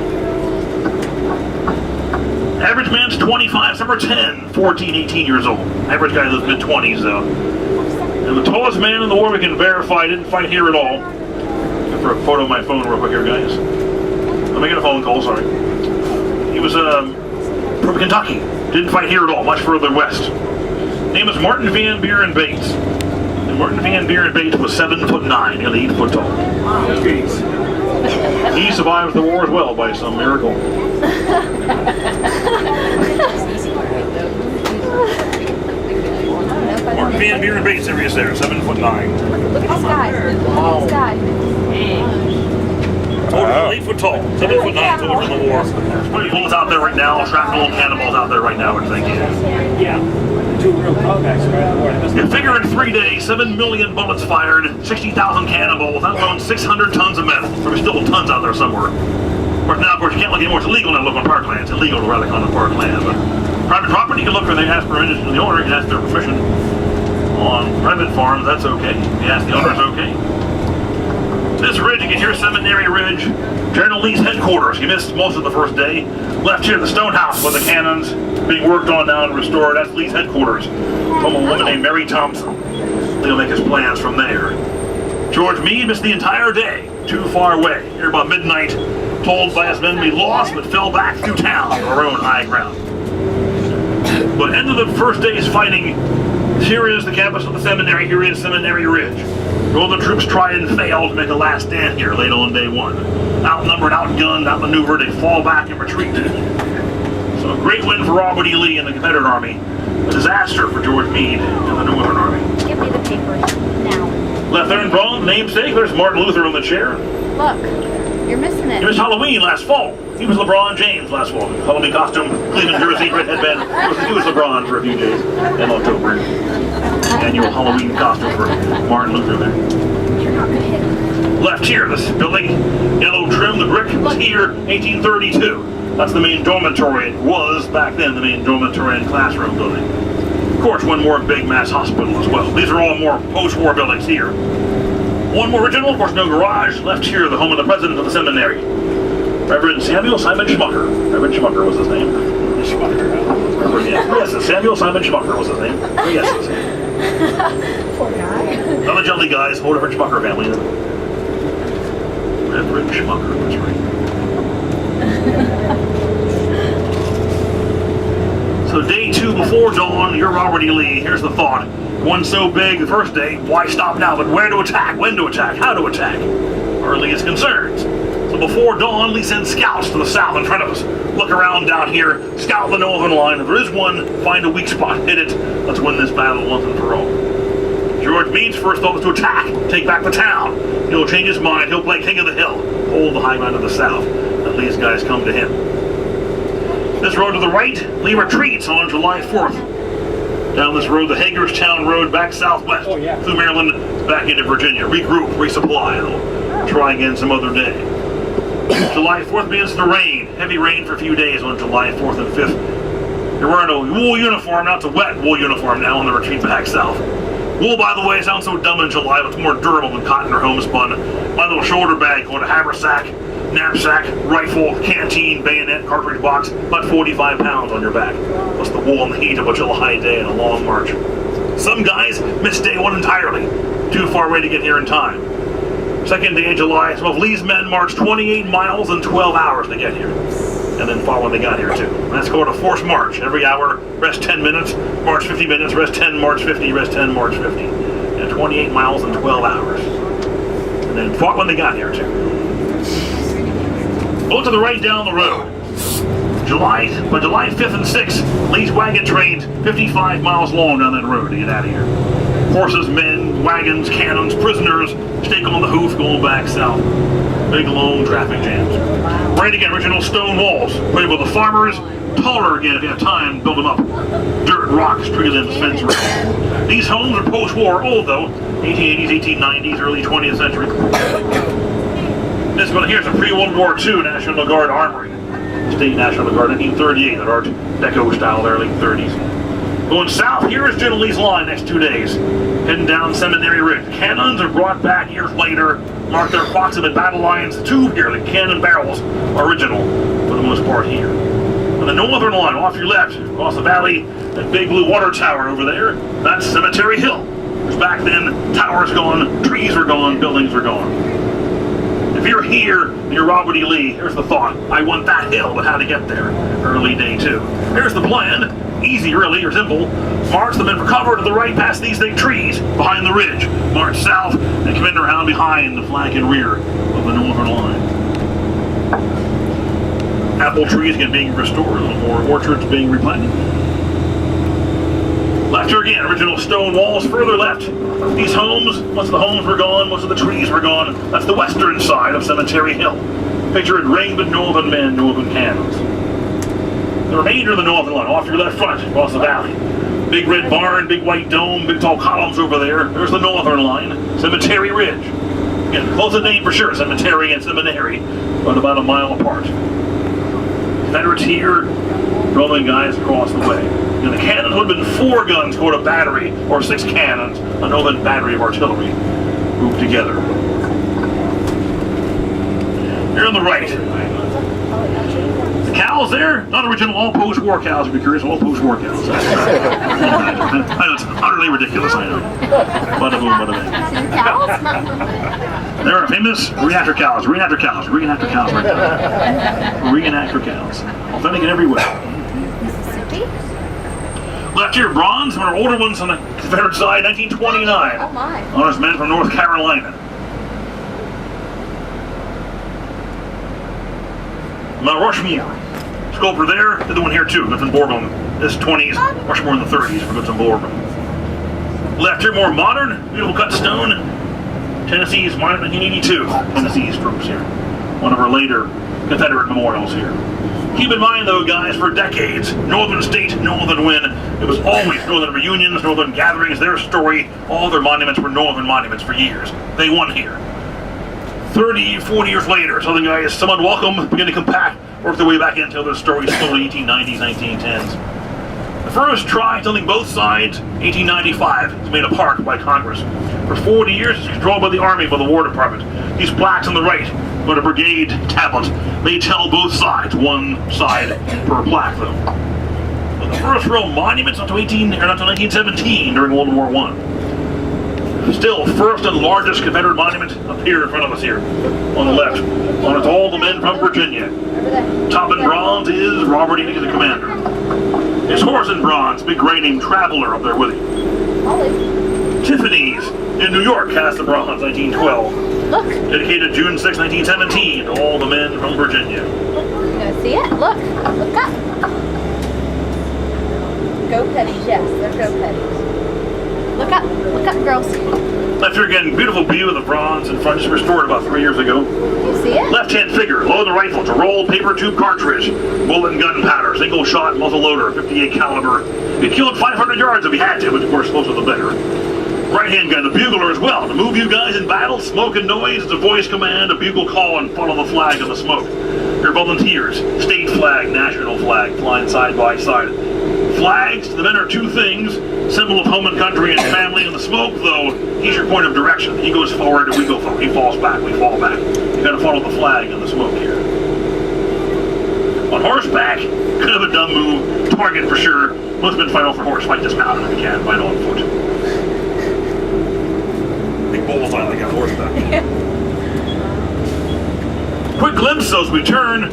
Average man's 25, some are 10, 14, 18 years old. Average guy lives mid-20s though. And the tallest man in the war we can verify didn't fight here at all. Go for a photo of my phone real quick here, guys. Let me get a phone call, sorry. He was from Kentucky. Didn't fight here at all, much further west. Name is Martin Van Buren Bates. And Martin Van Buren Bates was 7'9", nearly 8 foot tall. He survived the war as well by some miracle. Martin Van Buren Bates, there he is there, 7'9". Look at this guy. Look at this guy. Total 8 foot tall, 7'9", soldier in the war. There's plenty of bullets out there right now, shrapnel and cannonballs out there right now, I think. Yeah. 2 real contacts around the world. You figure in 3 days, 7 million bullets fired, 60,000 cannonballs, that alone 600 tons of metal. There's still tons out there somewhere. But now, of course, you can't look anymore. It's illegal now to look on parkland. It's illegal to relic on the parkland. But private property, you can look where they ask permission from the owner. You can ask their permission. On private farms, that's okay. You ask the owner, it's okay. This ridge, you can hear Seminary Ridge, General Lee's headquarters. You missed most of the first day. Left here, the stone house with the cannons being worked on now and restored. That's Lee's headquarters. From a woman named Mary Thompson. He'll make his plans from there. George Meade missed the entire day. Too far away. Here about midnight, told by his men we lost, but fell back through town to our own high ground. But end of the first day's fighting, here is the campus of the seminary. Here is Seminary Ridge. Northern troops tried and failed to make a last stand here late on day 1. Outnumbered, outgunned, outmaneuvered, they fall back and retreat. So a great win for Robert E. Lee and the Confederate Army. A disaster for George Meade and the Northern Army. Give me the paper now. Left there in bronze, namesake. There's Martin Luther on the chair. Look, you're missing It it. was Halloween last fall. He was LeBron James last fall. Halloween costume, Cleveland jersey, red headband. He was LeBron for a few days in October. Annual Halloween costume for Martin Luther there. Left here, this building, yellow trim, the brick was here, 1832. That's the main dormitory. It was back then the main dormitory and classroom building. Of course, one more big mass hospital as well. These are all more post-war buildings here. One more original, of course, no garage. Left here, the home of the president of the seminary, Reverend Samuel Simon Schmucker. Reverend Schmucker was his name. Reverend, yes, Samuel Simon Schmucker was his name. Yes. Poor guy. Not the Jelly Guys, whole different Schmucker family. Reverend Schmucker, that's right. So day 2 before dawn, you're already Lee. Here's the thought. One so big the first day, why stop now? But where to attack? When to attack? How to attack? Are Lee's concerns. So before dawn, Lee sends scouts to the south in front of us. Look around down here, scout the northern line. If there is one, find a weak spot, hit it. Let's win this battle once and for all. George Meade's first thought was to attack, take back the town. He'll change his mind, he'll play king of the hill, hold the high ground of the south. And Lee's guys come to him. This road to the right, Lee retreats on July 4th. Down this road, the Hagerstown Road, back southwest, through Maryland, back into Virginia. Regroup, resupply, and they'll try again some other day. July 4th begins to rain. Heavy rain for a few days on July 4th and 5th. You're wearing a wool uniform, now it's a wet wool uniform now on the retreat back south. Wool, by the way, sounds so dumb in July, but it's more durable than cotton or homespun. My little shoulder bag called a haversack, knapsack, rifle, canteen, bayonet, cartridge box, about 45 pounds on your back. Plus the wool and the heat of a July day and a long march. Some guys miss day 1 entirely. Too far away to get here in time. Second day in July, some of Lee's men marched 28 miles in 12 hours to get here. And then fought when they got here too. That's called a forced march. Every hour, rest 10 minutes, march 50 minutes, rest 10, march 50, rest 10, march 50. And 28 miles in 12 hours. And then fought when they got here too. Look to the right down the road. July 5th and 6th, Lee's wagon train's 55 miles long down that road to get out of here. Horses, men, wagons, cannons, prisoners, stake on the hoof going back south. Big long traffic jams. Right again, original stone walls. Played with the farmers. Taller again if you have time, build them up. Dirt, rocks, tree limbs, fence rails. These homes are post-war, old though. 1880s, 1890s, early 20th century. This one here's a pre-World War II National Guard Armory. State National Guard, 1938, that Art Deco style there, late 30s. Going south, here is General Lee's line next 2 days. Heading down Seminary Ridge. Cannons are brought back years later, mark their approximate battle lines. The tube here, the cannon barrels, original for the most part here. On the northern line, off your left, across the valley, that big blue water tower over there, that's Cemetery Hill. Because back then, towers gone, trees are gone, buildings are gone. If you're here and you're Robert E. Lee, here's the thought. I want that hill, but how to get there? Early day 2. Here's the plan. Easy, really, or simple. March the men for cover to the right past these big trees behind the ridge. March south and come in around behind the flank and rear of the northern line. Apple trees again being restored, a little more orchards being replanted. Left here again, original stone walls. Further left, these homes, most of the homes were gone, most of the trees were gone. That's the western side of Cemetery Hill. Picture it, ringed with northern men, northern cannons. The remainder of the northern line, off your left front, across the valley. Big red barn, big white dome, big tall columns over there. There's the northern line, Cemetery Ridge. Again, close the name for sure, cemetery and seminary, but about a mile apart. Confederates here, Roman guys across the way. And the cannons would have been 4 guns called a battery, or 6 cannons, a northern battery of artillery, grouped together. Here on the right. The cows there, not original, all post-war cows, if you're curious, all post-war cows. I know, it's utterly ridiculous, I know. Bada boom, bada bing. Cows? There are famous reenactor cows, reenactor cows, reenactor cows right now. Reenactor cows. Authentic in every way. Mississippi? Left here, bronze, one of our older ones on the Confederate side, 1929. Oh my. Honors men from North Carolina. Mount Rushmore. Sculptor there, did the one here too, Griffin Borglum. This 20s, Rushmore in the 30s for Griffin Borglum. Left here, more modern, beautiful cut stone. Tennessee's Monument 1982. Tennessee's troops here. One of our later Confederate memorials here. Keep in mind, though, guys, for decades, Northern State, Northern Win. It was always Northern reunions, Northern gatherings, their story. All their monuments were Northern monuments for years. They won here. 30, 40 years later, Southern guys, somewhat welcome, begin to come back, work their way back in until their story slowly 1890s, 1910s. The first try to link both sides, 1895, was made a park by Congress. For 40 years, it's controlled by the Army, by the War Department. These plaques on the right, on a brigade tablet, they tell both sides, one side per plaque, though. But the first real monuments until 1917 during World War I. Still, first and largest Confederate monument up here in front of us here, on the left. On it's all the men from Virginia. Top in bronze is Robert E. Lee, the commander. His horse in bronze, big gray named Traveler up there with him. Tiffany's in New York has the bronze, 1912. Look. Dedicated June 6, 1917 to all the men from Virginia. You gonna see it? Look. Look up. Go Petties, yes. They're Go Petties. Look up. Look up, girls. Left here again, beautiful view of the bronze in front, just restored about 3 years ago. You see it? Left-hand figure, load the rifle. It's a roll paper tube cartridge, bullet and gunpowder, single shot muzzle loader, 58 caliber. It killed 500 yards if he had to, but of course closer the better. Right-hand gun, the bugler as well. To move you guys in battle, smoke and noise, it's a voice command, a bugle call, and follow the flag in the smoke. Your volunteers, state flag, national flag, flying side by side. Flags to the men are two things, symbol of home and country and family. In the smoke, though, he's your point of direction. He goes forward and we go forward. He falls back, we fall back. You gotta follow the flag in the smoke here. On horseback, kind of a dumb move. Target for sure. Most men fight off for horse, fight dismounted if you can, fight on foot. Big bullseye like a horseback. Quick glimpse as we turn.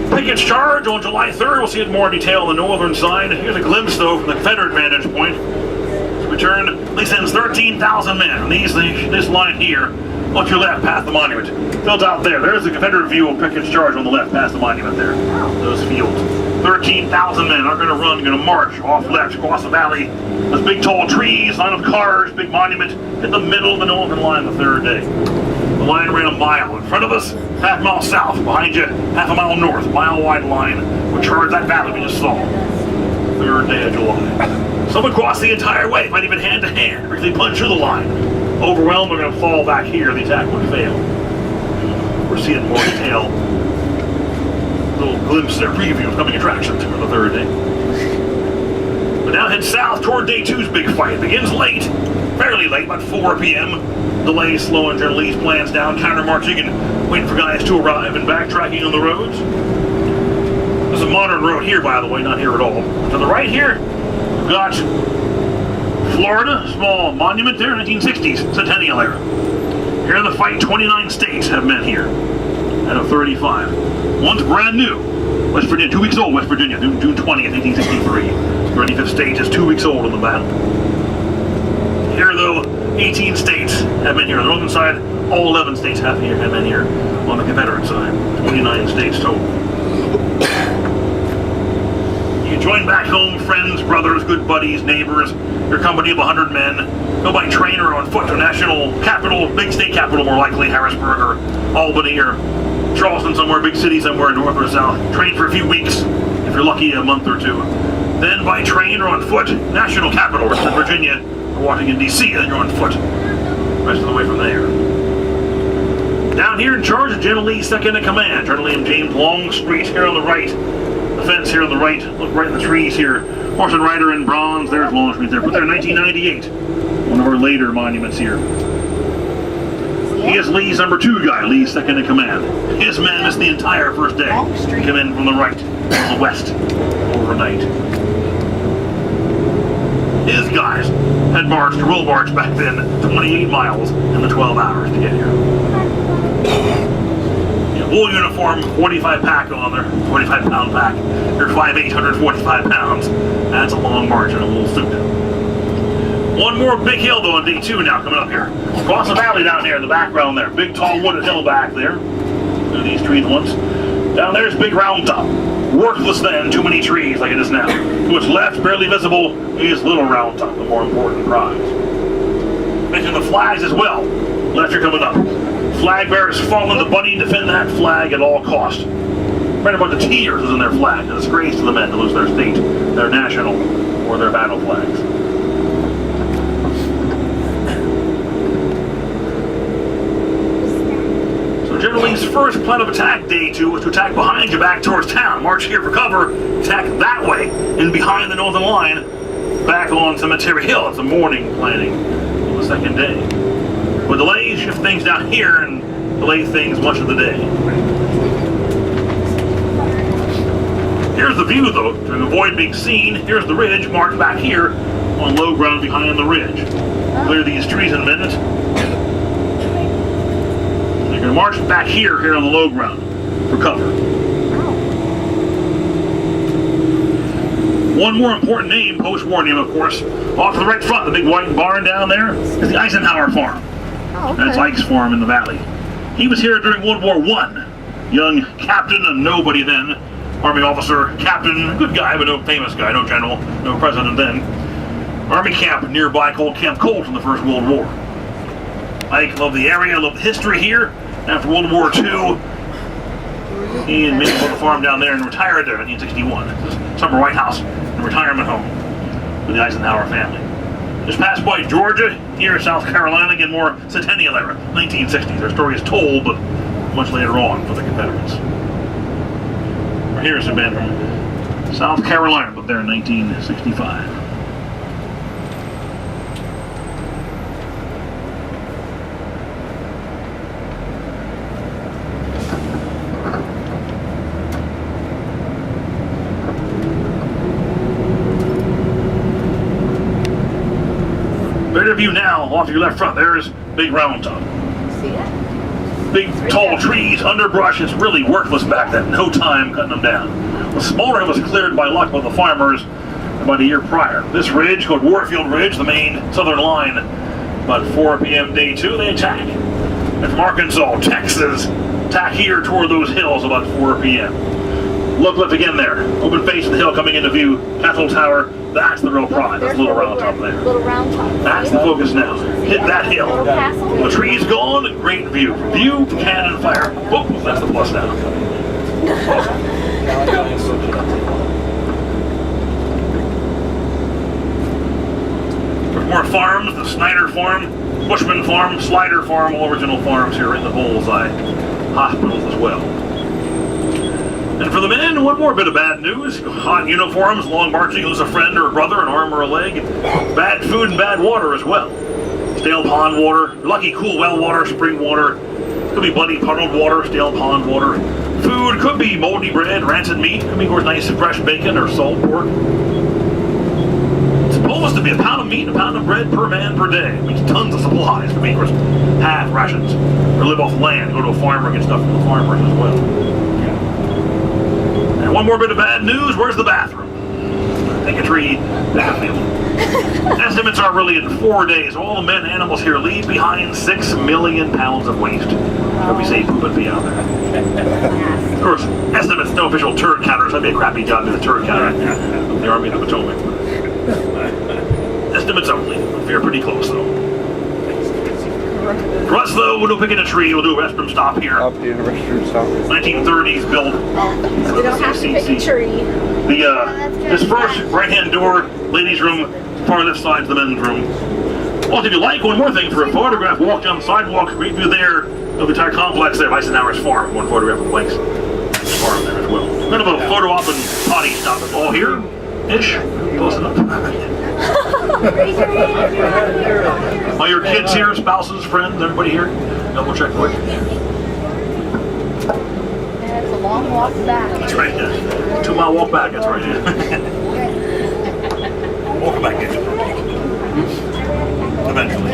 Pickett's charge on July 3rd. We'll see it in more detail on the northern side. Here's a glimpse, though, from the Confederate vantage point. As we turn, Lee sends 13,000 men on this line here. On your left, past the monument. Fields out there. There's the Confederate view of Pickett's charge on the left, past the monument there. Those fields. 13,000 men are going to run, going to march off left, across the valley. Those big tall trees, line of cars, big monument, in the middle of the northern line the third day. The line ran a mile in front of us, half a mile south, behind you, half a mile north, mile-wide line. We charged that valley we just saw. Third day of July. Some would cross the entire way, might even hand-to-hand, quickly punch through the line. Overwhelmed, they're going to fall back here, the attack would fail. We're seeing more detail. A little glimpse there, preview of coming attractions for the third day. But now head south toward day two's big fight. It begins late, fairly late, about 4 p.m. Delays slowing General Lee's plans down, counter-marching and waiting for guys to arrive and backtracking on the roads. There's a modern road here, by the way, not here at all. To the right here, we've got Florida, small monument there, 1960s, Centennial era. Here in the fight, 29 states have men here, out of 35. One's brand new, West Virginia, 2 weeks old, West Virginia, June 20th, 1863. 35th state is 2 weeks old in the battle. Here, though, 18 states have been here. On the northern side, all 11 states have been here. On the Confederate side, 29 states total. You join back home, friends, brothers, good buddies, neighbors, your company of 100 men. Go by train or on foot to national capital, big state capital more likely, Harrisburg or Albany or Charleston somewhere, big city somewhere north or south. Train for a few weeks, if you're lucky, a month or two. Then by train or on foot, national capital, Richmond, Virginia, or Washington, D.C., then you're on foot. Rest of the way from there. Down here in charge of General Lee's second in command, General Lee and James Longstreet here on the right. The fence here on the right, look right in the trees here. Horse and rider in bronze, there's Longstreet there. Put there in 1998. One of our later monuments here. He is Lee's number 2 guy, Lee's second in command. His men missed the entire first day. Come in from the right, from the west, overnight. His guys had marched, or will march back then, 28 miles in the 12 hours to get here. Wool uniform, 45 pack on there, 25-pound pack. You're 5'8", 145 pounds. That's a long march in a little suit. One more big hill, though, on day 2 now, coming up here. Across the valley down here in the background there. Big, tall, wooded hill back there. Look at these trees once. Down there's Big Round Top. Worthless then, too many trees like it is now. To its left, barely visible, is Little Round Top, the more important prize. mention the flags as well. After coming up. Flag bearers fallen to Bunny, defend that flag at all costs. Right about the tears is in their flag. It's a disgrace to the men to lose their state, their national, or their battle flags. So General Lee's first plan of attack, day 2, was to attack behind you back towards town. March here for cover, attack that way, and behind the northern line, back on Cemetery Hill. It's a morning planning on the second day. With delays, shift things down here and delay things much of the day. Here's the view, though. To avoid being seen, here's the ridge marked back here on low ground behind the ridge. Clear these trees in a minute. You're going to march back here on the low ground for cover. One more important name, post-war name, of course. Off to the right front, the big white barn down there, is the Eisenhower Farm. Oh, okay. That's Ike's farm in the valley. He was here during World War I. Young captain and nobody then. Army officer, captain, good guy, but no famous guy, no general, no president then. Army camp nearby called Camp Colt in the First World War. Ike loved the area, loved the history here. After World War II, he and me bought the farm down there and retired there in 1961. It's a summer White House and retirement home for the Eisenhower family. Just passed by Georgia, here South Carolina, again more centennial era, 1960s. Their story is told, but much later on for the Confederates. Here's a band from South Carolina, but there in 1965. Better view now, off to your left front, there's Big Round Top. See it? Big, tall trees, underbrush, it's really worthless back then. No time cutting them down. The smaller it was cleared by luck by the farmers about a year prior. This ridge, called Warfield Ridge, the main southern line, about 4 p.m. day 2, they attack. And from Arkansas, Texas, attack here toward those hills about 4 p.m. Look left again there. Open face of the hill coming into view. Capitol Tower, that's the real prize. That's Little Round Top there. Little Round Top. That's the focus now. Hit that hill. Little castle. The trees gone, great view. View, cannon fire. Whoop, that's the plus now. There's more farms, the Snyder Farm, Bushman Farm, Slider Farm, all original farms here in the bullseye. Hospitals as well. And for the men, one more bit of bad news. Hot uniforms, long marching, lose a friend or a brother, an arm or a leg. Bad food and bad water as well. Stale pond water, lucky cool well water, spring water. Could be bloody puddled water, stale pond water. Food could be moldy bread, rancid meat. Could be, of course, nice fresh bacon or salt pork. It's supposed to be a pound of meat and a pound of bread per man per day. It means tons of supplies. Could be, of course, half rations. Or live off land, go to a farmer and get stuff from the farmers as well. And one more bit of bad news, where's the bathroom? Take a tree, take a field. Estimates are really in 4 days, all the men and animals here leave behind 6 million pounds of waste. Could we say poop and pee out there? Of course, estimates, no official turd counters. That'd be a crappy job to be the turd counter of the Army of the Potomac. Estimates only. We're pretty close though. For us though, we'll do picking a tree, we'll do a restroom stop here. Up the restroom stop. 1930s built. We don't have to pick a tree. This first right-hand door, ladies' room, far left side's the men's room. Well, if you like, one more thing for a photograph, walk down the sidewalk, great view there of the entire complex there of Eisenhower's farm. One photograph of Blake's farm there as well. Kind of a photo op and potty stop. It's all here-ish. Close enough. Raise your hand if you're not here. All your kids here, spouses, friends, everybody here? Double check quick. Yeah, it's a long walk back. That's right, yeah. 2 mile walk back, that's right, yeah. Walk back, yeah. Eventually.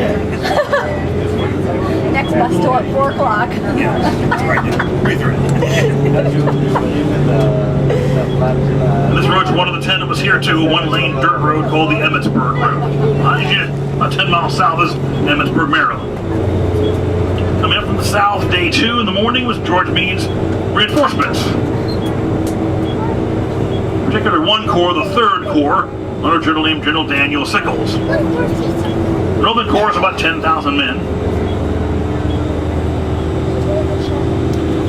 Next bus stop at 4 o'clock. Yeah, that's right, yeah. Breathe through it. And this road's one of the 10 that was here too, one-lane dirt road called the Emmitsburg Road. Behind you, about 10 miles south is Emmitsburg, Maryland. Coming up from the south, day 2 in the morning was George Meade's reinforcements. Particularly one corps, the 3rd Corps, under a general named General Daniel Sickles. The Northern Corps is about 10,000 men.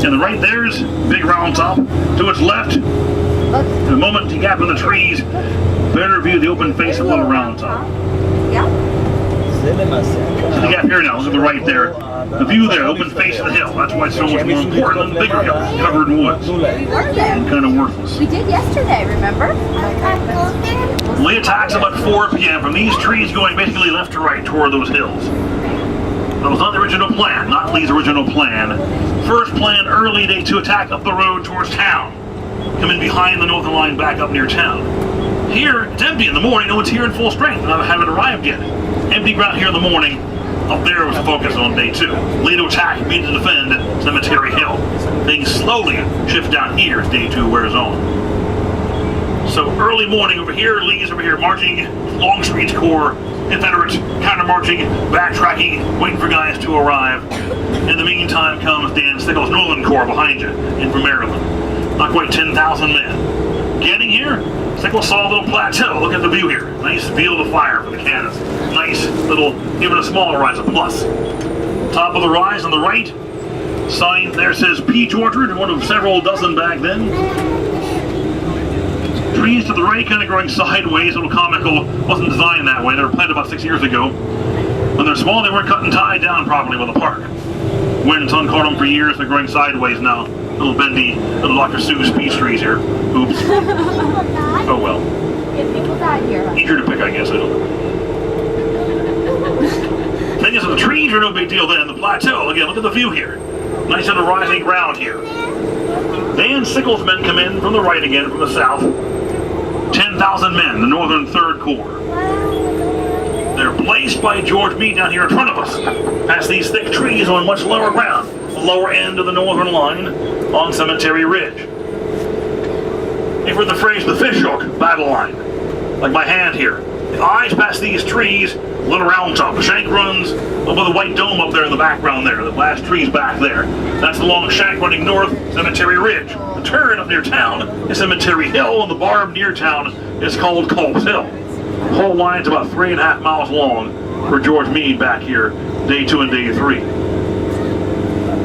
And the right there's Big Round Top. To its left, in a moment to gap in the trees, better view the open face of Little Round Top. Yeah. The gap here now, look at the right there. The view there, open face of the hill. That's why it's so much more important than the bigger hills, covered in woods. We were there. Kind of worthless. We did yesterday, remember? Lee attacks about 4 p.m. from these trees going basically left to right toward those hills. That was not the original plan, not Lee's original plan. First plan early day to attack up the road towards town. Come in behind the northern line back up near town. Here, it's empty in the morning, no one's here in full strength, and I haven't arrived yet. Empty ground here in the morning. Up there was the focus on day 2. Lee to attack, mean to defend Cemetery Hill. Things slowly shift down here as day 2 wears on. So early morning over here, Lee's over here marching, Longstreet's Corps, Confederate counter-marching, backtracking, waiting for guys to arrive. In the meantime comes Dan Sickles' Northern Corps behind you, in from Maryland. Not quite 10,000 men. Getting here, Sickles saw a little plateau. Look at the view here. Nice field of fire for the cannons. Nice little, even a smaller rise, a plus. Top of the rise on the right, sign there says Peach Orchard, one of several dozen back then. Trees to the right kind of growing sideways, a little comical. Wasn't designed that way. They were planted about 6 years ago. When they're small, they weren't cut and tied down properly by the park. Wind and sun caught them for years. They're growing sideways now. Little bendy, little Dr. Seuss peach trees here. Oops. Oh well. If people died here. Easier to pick, I guess. I don't know. Thing is, the trees are no big deal then. The plateau, again, look at the view here. Nice little rising ground here. Dan Sickles' men come in from the right again, from the south. 10,000 men, the Northern 3rd Corps. They're placed by George Meade down here in front of us, past these thick trees on much lower ground, the lower end of the northern line on Cemetery Ridge. You've heard the phrase, the fishhook battle line, like my hand here. The eyes past these trees, Little Round Top. The shank runs over the white dome up there in the background there, the last trees back there. That's the long shank running north, Cemetery Ridge. The turn up near town is Cemetery Hill, and the barb near town is called Culp's Hill. The whole line's about 3.5 miles long for George Meade back here, day 2 and day 3.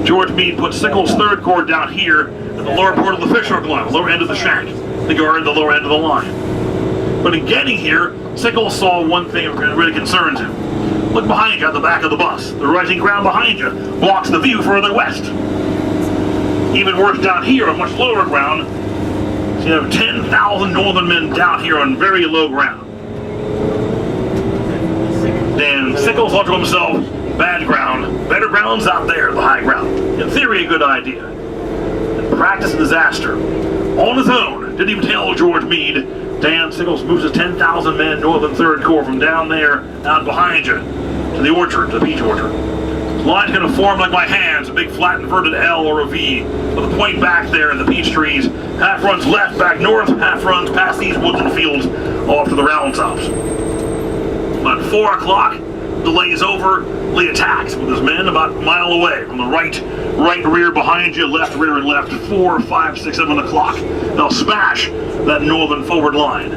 George Meade put Sickles' 3rd Corps down here at the lower part of the fishhook line, lower end of the shank. They guard the lower end of the line. But in getting here, Sickles saw one thing that really concerns him. Look behind you at the back of the bus. The rising ground behind you blocks the view further west. Even worse down here on much lower ground, so you have 10,000 Northern men down here on very low ground. Dan Sickles thought to himself, bad ground, better ground's out there, the high ground. In theory, a good idea. In practice, a disaster. On his own, didn't even tell George Meade. Dan Sickles moves his 10,000 men Northern 3rd Corps from down there, out behind you, to the orchard, to the peach orchard. The line's going to form like my hands, a big flat inverted L or a V, with a point back there in the peach trees. Half runs left, back north, half runs past these woods and fields, off to the round tops. About 4 o'clock, delay's over, Lee attacks with his men about a mile away from the right rear behind you, left rear and left, 4, 5, 6, 7 o'clock. They'll smash that northern forward line.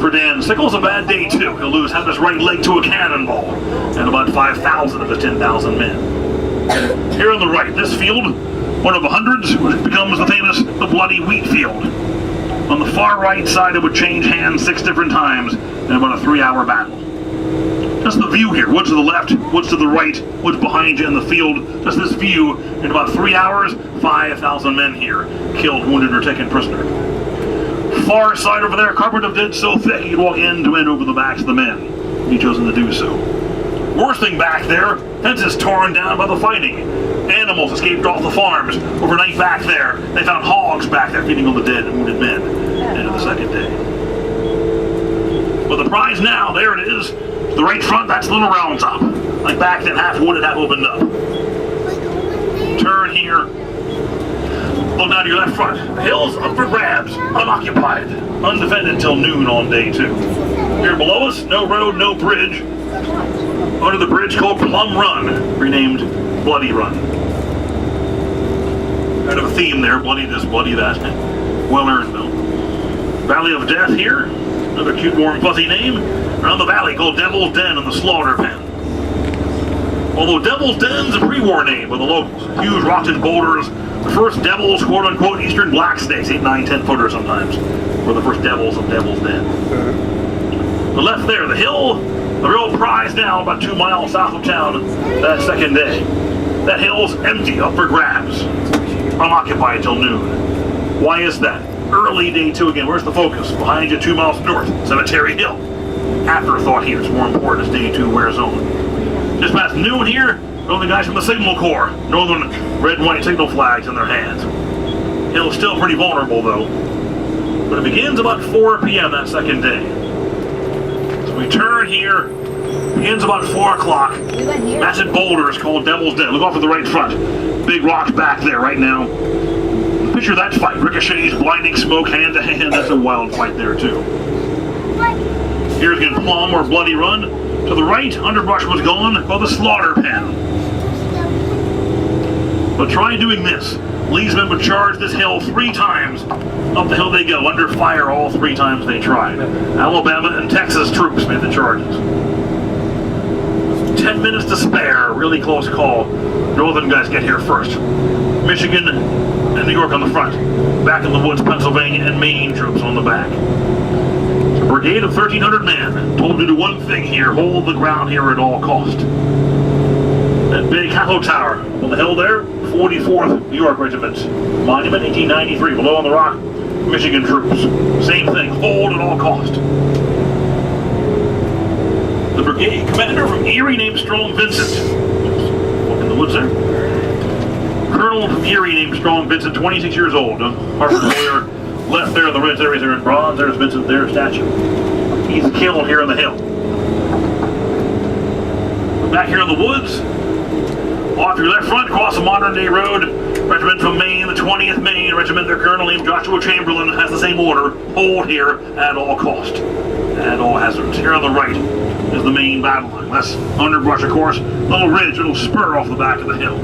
For Dan Sickles, a bad day too. He'll lose half his right leg to a cannonball and about 5,000 of his 10,000 men. Here on the right, this field, one of the hundreds, which becomes the famous the Bloody Wheat Field. On the far right side, it would change hands 6 different times in about a 3-hour battle. Just the view here, woods to the left, woods to the right, woods behind you in the field. Just this view, in about 3 hours, 5,000 men here, killed, wounded, or taken prisoner. Far side over there, carpet of dead so thick he'd walk end to end over the backs of the men. He'd chosen to do so. Worst thing back there, fences torn down by the fighting. Animals escaped off the farms. Overnight back there, they found hogs back there feeding on the dead and wounded men. End of the second day. But the prize now, there it is. The right front, that's Little Round Top. Like back then, half wooded, half opened up. Turn here. Look now to your left front. The hill's up for grabs, unoccupied, undefended till noon on day 2. Here below us, no road, no bridge. Under the bridge called Plum Run, renamed Bloody Run. Kind of a theme there, bloody this, bloody that. Well earned though. Valley of Death here, another cute, warm, fuzzy name. Around the valley called Devil's Den and the Slaughter Pen. Although Devil's Den's a pre-war name with the locals. Huge rocks and boulders. The first Devils, quote-unquote, Eastern Black Snakes, 8, 9, 10 footers sometimes, were the first Devils of Devil's Den. The left there, the hill, the real prize now, about 2 miles south of town, that second day. That hill's empty, up for grabs. Unoccupied till noon. Why is that? Early day 2 again. Where's the focus? Behind you, 2 miles north, Cemetery Hill. Afterthought here. It's more important as day 2 wears on. Just past noon here, the guys from the Signal Corps. Northern red and white signal flags in their hands. Hill's still pretty vulnerable though. But it begins about 4 p.m. that second day. So we turn here. Begins about 4 o'clock. We went here. Massive boulders called Devil's Den. Look off to the right front. Big rocks back there right now. Picture that fight. Ricochets, blinding smoke, hand to hand. That's a wild fight there too. Here's again Plum or Bloody Run. To the right, underbrush was gone, called the Slaughter Pen. But try doing this. Lee's men would charge this hill 3 times. Up the hill they go, under fire all 3 times they tried. Alabama and Texas troops made the charges. 10 minutes to spare, really close call. Northern guys get here first. Michigan and New York on the front. Back in the woods, Pennsylvania and Maine troops on the back. A brigade of 1,300 men, told to do one thing here, hold the ground here at all cost. That big Hallow Tower on the hill there, 44th New York Regiment. Monument, 1893, below on the rock, Michigan troops. Same thing, hold at all cost. The brigade commander from Erie named Strong Vincent. Walk in the woods there. Colonel from Erie named Strong Vincent, 26 years old. Harvard lawyer. Left there in the red areas there in bronze. There's Vincent, their statue. He's killed here on the hill. Back here in the woods, off your left front, across a modern-day road, regiment from Maine, the 20th Maine Regiment. Their colonel named Joshua Chamberlain has the same order. Hold here at all cost, at all hazards. Here on the right is the main battle line. Less underbrush, of course. Little ridge, little spur off the back of the hill.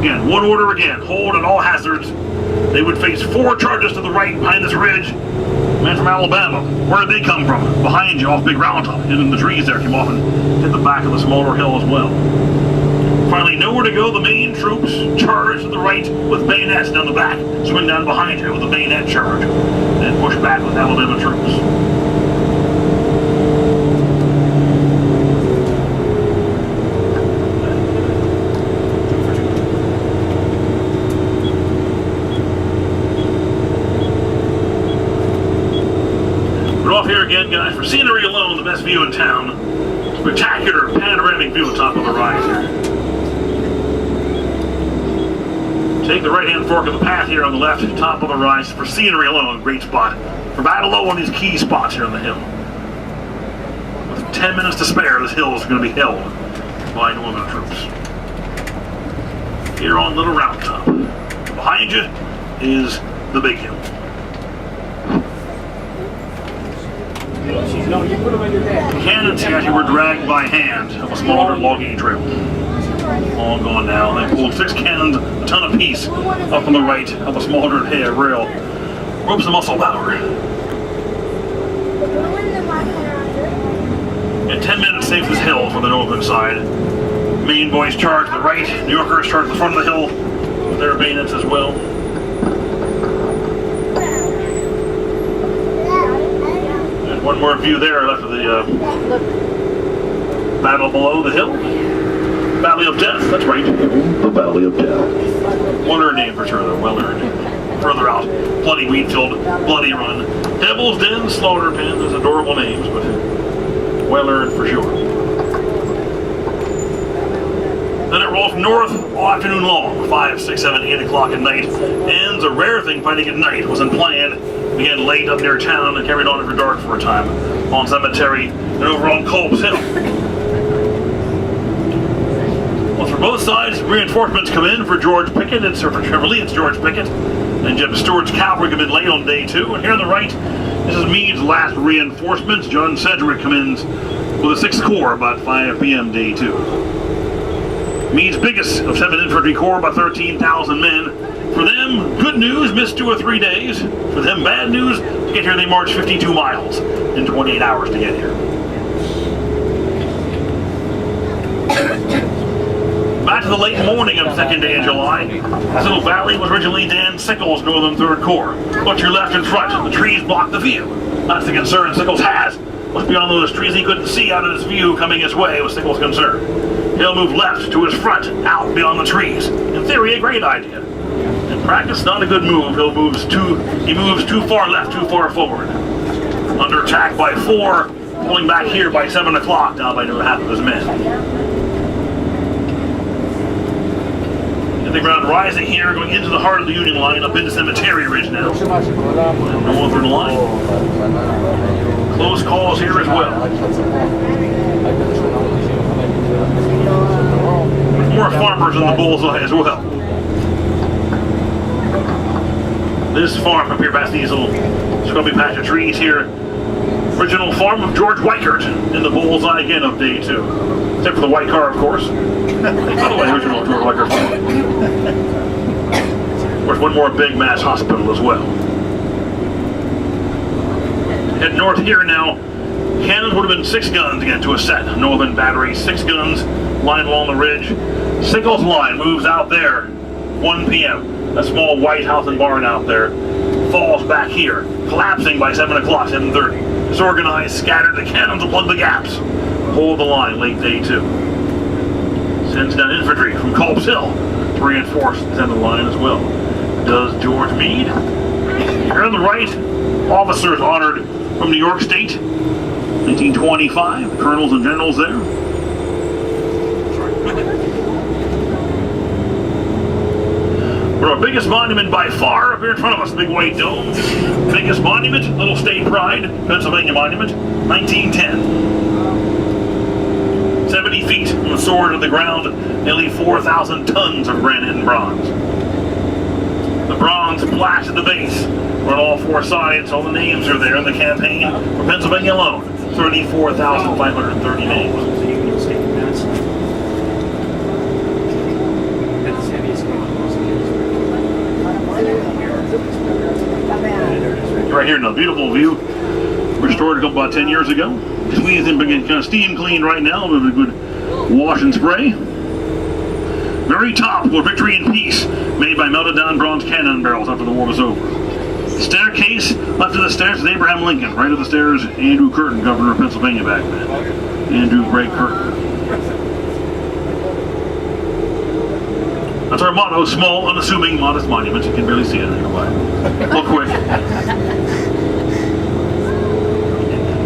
Again, one order again. Hold at all hazards. They would face 4 charges to the right behind this ridge. Men from Alabama. Where did they come from? Behind you, off Big Round Top. Hidden in the trees there. Came off and hit the back of the smaller hill as well. Finally, nowhere to go. The Maine troops charge to the right with bayonets down the back. Swing down behind you with a bayonet charge. And push back with Alabama troops. Off here again, guys, for scenery alone, the best view in town. Spectacular panoramic view on top of the rise here. Take the right-hand fork of the path here on the left, top of the rise. For scenery alone, great spot. For battle low on these key spots here on the hill. With 10 minutes to spare, this hill is going to be held by Northern troops. Here on Little Round Top. Behind you is the big hill. No, you put them in your bag. Cannons here were dragged by hand of a smaller logging trail. All gone now. They pulled 6 cannons, a ton apiece, up on the right of a smaller rail. Ropes and muscle power. And 10 minutes safe this hill for the northern side. Maine boys charge to the right. New Yorkers charge the front of the hill with their bayonets as well. One more view there left of the battle below the hill. Valley of Death, that's right. The Valley of Death. Well-earned name for sure, though. Well-earned. Further out, Bloody Wheatfield, Bloody Run, Devil's Den, Slaughter Pen. Those adorable names, but well-earned for sure. Then it rolls north all afternoon long, 5, 6, 7, 8 o'clock at night. Ends a rare thing fighting at night. Wasn't planned. Began late up near town and carried on after dark for a time on Cemetery and over on Culp's Hill. Well, for both sides, reinforcements come in for George Pickett. For Trevor Lee, it's George Pickett. And Jeb Stewart's cavalry come in late on day 2. And here on the right, this is Meade's last reinforcements. John Sedgwick comes in with the 6th Corps about 5 p.m. day 2. Meade's biggest of 7 infantry corps, about 13,000 men. For them, good news, missed 2 or 3 days. For them, bad news, to get here they marched 52 miles in 28 hours to get here. back to the late morning of the second day of July. This little valley was originally Dan Sickles' Northern Third Corps. But you're left in front, the trees block the view. That's the concern Sickles has. What's beyond those trees he couldn't see out of his view coming his way was Sickles' concern. He'll move left to his front, out beyond the trees. In theory, a great idea. In practice, not a good move. He moves too far left, too far forward. Under attack by 4, pulling back here by 7 o'clock, down by nearly half of his men. The ground rising here, going into the heart of the Union line, up into Cemetery Ridge now. Northern line. Close calls here as well. More farmers in the bullseye as well. This farm up here past these little scrubby patch of trees here. Original farm of George Weichert in the bullseye again of day 2. Except for the white car, of course. By the way, original George Weichert farm. Of course, one more big mass hospital as well. Head north here now. Cannons would have been 6 guns again to a set. Northern battery, 6 guns, line along the ridge. Sickles' line moves out there, 1 p.m. A small white house and barn out there falls back here, collapsing by 7 o'clock, 7:30. Disorganized, scattered, the cannons will plug the gaps. Hold the line late day 2. Sends down infantry from Culp's Hill to reinforce the center line as well. Does George Meade. Here on the right, officers honored from New York State, 1925, the colonels and generals there. But our biggest monument by far up here in front of us, the big white dome. Biggest monument, Little State Pride, Pennsylvania Monument, 1910. 70 feet from the sword to the ground, nearly 4,000 tons of granite and bronze. The bronze plaques at the base run all 4 sides. All the names are there in the campaign for Pennsylvania alone. 34,530 names. Right here in a beautiful view. Restored about 10 years ago. Squeezed in, kind of steam clean right now with a good wash and spray. Very top was Victory and Peace, made by melted down bronze cannon barrels after the war was over. Staircase, left of the stairs is Abraham Lincoln. Right of the stairs, Andrew Curtin, governor of Pennsylvania back then. Andrew Gray Curtin. That's our motto, small, unassuming, modest monument. You can barely see it anyway. Look quick.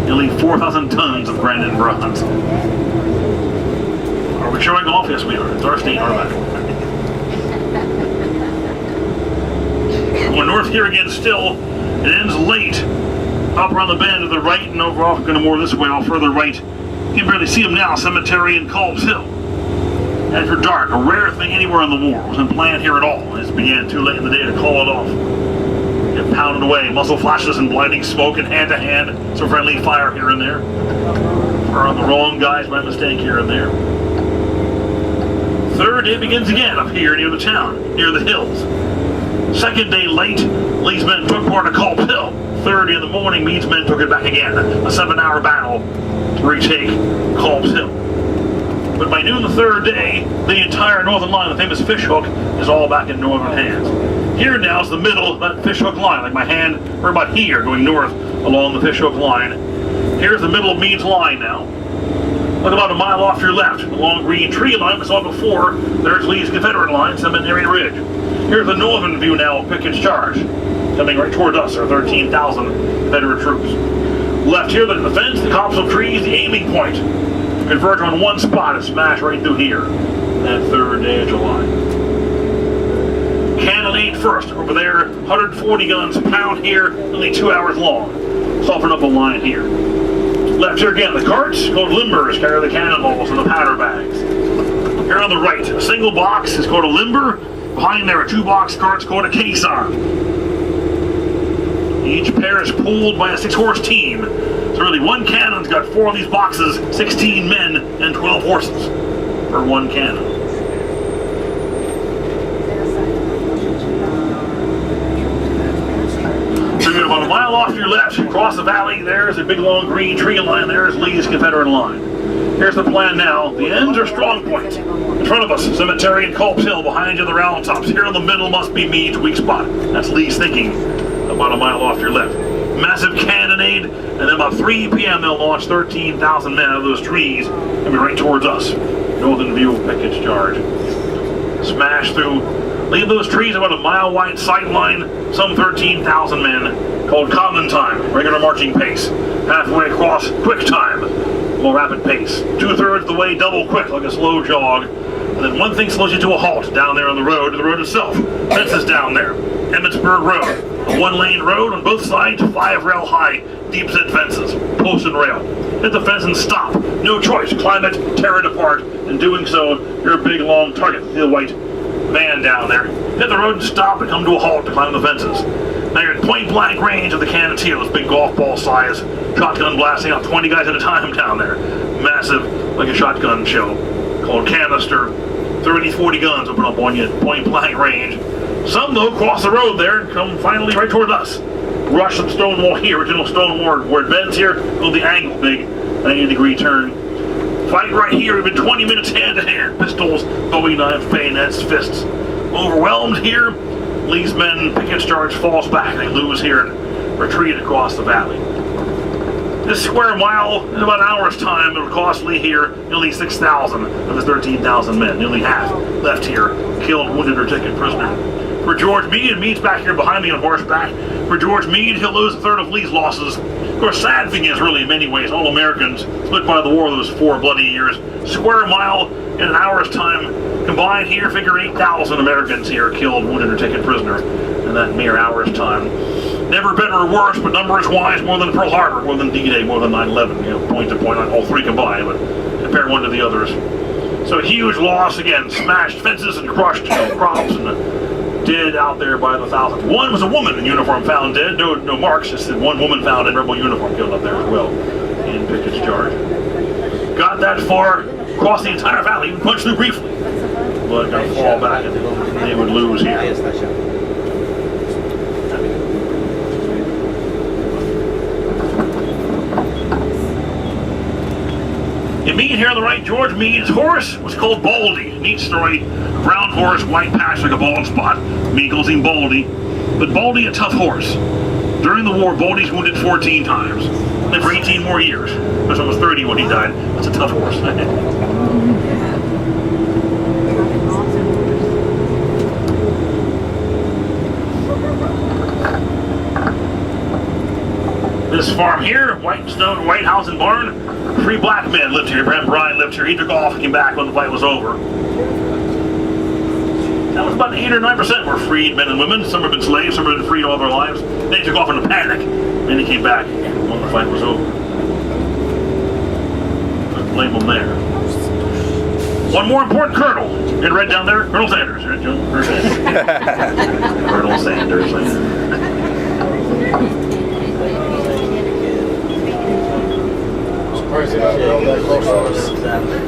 Nearly 4,000 tons of granite and bronze. Are we showing off? Yes, we are. It's our state, our land. We're north here again still. It ends late. Up around the bend to the right and over off, going to more this way, all further right. You can barely see them now, Cemetery and Culp's Hill. After dark, a rare thing anywhere in the war. It wasn't planned here at all. It began too late in the day to call it off. Get pounded away, muzzle flashes and blinding smoke and hand-to-hand, some friendly fire here and there. Or on the wrong guys by mistake here and there. Third day begins again up here near the town, near the hills. Second day late, Lee's men took part of Culp's Hill. Third in the morning, Meade's men took it back again. A 7-hour battle to retake Culp's Hill. But by noon the third day, the entire northern line, the famous fishhook, is all back in northern hands. Here now is the middle of that fishhook line, like my hand, or about here, going north along the fishhook line. Here's the middle of Meade's line now. Look about a mile off your left, the long green tree line we saw before. There's Lee's Confederate line, Cemetery Ridge. Here's the northern view now of Pickett's charge. Coming right toward us are 13,000 Confederate troops. Left here, the fence, the copse of trees, the aiming point. Converge on one spot and smash right through here. That third day of July. Cannonade first. Over there, 140 guns, pound here, only 2 hours long. Soften up a line here. Left here again, the carts, called limbers, carry the cannonballs and the powder bags. Here on the right, a single box is called a limber. Behind there are 2 box carts called a caisson. Each pair is pulled by a 6-horse team. So really, one cannon's got 4 of these boxes, 16 men, and 12 horses for one cannon. So you're about a mile off your your left, across the valley, there's a big long green tree line. There's Lee's Confederate line. Here's the plan now. The ends are strong points. In front of us, Cemetery and Culp's Hill. Behind you, the round tops. Here in the middle must be Meade's weak spot. That's Lee's thinking. About a mile off to your left. Massive cannonade, and then about 3 p.m. they'll launch 13,000 men out of those trees and be right towards us. Northern view of Pickett's charge. Smash through. Leave those trees about a mile wide sight line. Some 13,000 men. Called common time, regular marching pace. Halfway across, quick time. More rapid pace. 2/3 of the way, double quick, like a slow jog. And then one thing slows you to a halt down there on the road itself. Fences down there. Gettingsburg Road. A one-lane road on both sides, 5 rail high, deep set fences. Post and rail. Hit the fence and stop. No choice. Climb it, tear it apart. In doing so, you're a big long target. See the white van down there. Hit the road and stop and come to a halt to climb the fences. Now you're at point blank range of the cannoneers, big golf ball size, shotgun blasting out 20 guys at a time down there. Massive, like a shotgun show, called canister. 30, 40 guns open up on you at point blank range. Some though cross the road there and come finally right toward us. Rush the stone wall here, original stone wall where it bends here, go the angle, big 90-degree turn. Fight right here, even 20 minutes hand to hand. Pistols, bowie knives, bayonets, fists. Overwhelmed here. Lee's men, Pickett's charge falls back. They lose here and retreat across the valley. This square mile, in about an hour's time, it'll cost Lee here nearly 6,000 of his 13,000 men. Nearly half left here, killed, wounded, or taken prisoner. For George Meade, and Meade's back here behind me on horseback. For George Meade, he'll lose 1/3 of Lee's losses. Of course, sad thing is, really, in many ways, all Americans split by the war those 4 bloody years. Square mile in an hour's time, combined here, figure 8,000 Americans here killed, wounded, or taken prisoner in that mere hour's time. Never better or worse, but numbers-wise, more than Pearl Harbor, more than D-Day, more than 9/11, point to point, all 3 combined, but compare one to the others. So huge loss, again, smashed fences and crushed crops and dead out there by the thousands. One was a woman in uniform found dead, no marks, just one woman found in rebel uniform killed up there as well in Pickett's charge. Got that far, crossed the entire valley, even punched through briefly, but got to fall back and they would lose here. You meet here on the right, George Meade's horse was called Baldy. Neat story. Brown horse, white patch like a bald spot. Meade calls him Baldy. But Baldy, a tough horse. During the war, Baldy's wounded 14 times. Lived for 18 more years. He was almost 30 when he died. That's a tough horse. This farm here, white house and barn, 3 black men lived here. Brent Bryan lived here. He took off and came back when the fight was over. That was about 8 or 9% were freed men and women. Some have been slaves, some have been freed all their lives. They took off in a panic. Then he came back when the fight was over. Don't blame them there. One more important colonel. In red down there, Colonel Sanders. Colonel Sanders.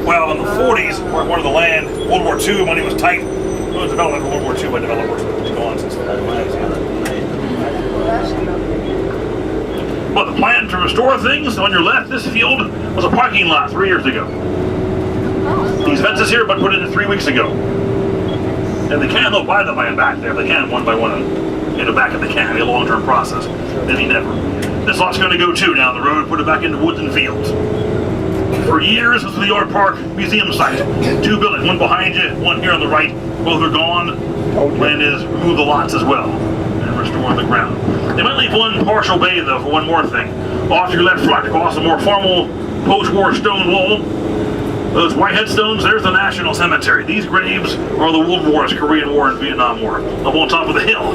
Well, in the 40s, part of the land, World War II, money was tight. It was developed in World War II by developers. It's gone since then. But the plan to restore things, on your left, this field was a parking lot 3 years ago. These fences here were put in 3 weeks ago. And they can, they'll buy the land back there. They can, one by one, in the back of the can. It'll be a long-term process. Maybe never. This lot's going to go too down the road, put it back into woods and fields. For years, this was the Yard Park Museum site. 2 buildings, one behind you, one here on the right. Both are gone. Plan is remove the lots as well and restore the ground. They might leave one partial bay though for one more thing. Off your left front, across a more formal post-war stone wall. Those white headstones, there's the National Cemetery. These graves are the World Wars, Korean War and Vietnam War. Up on top of the hill,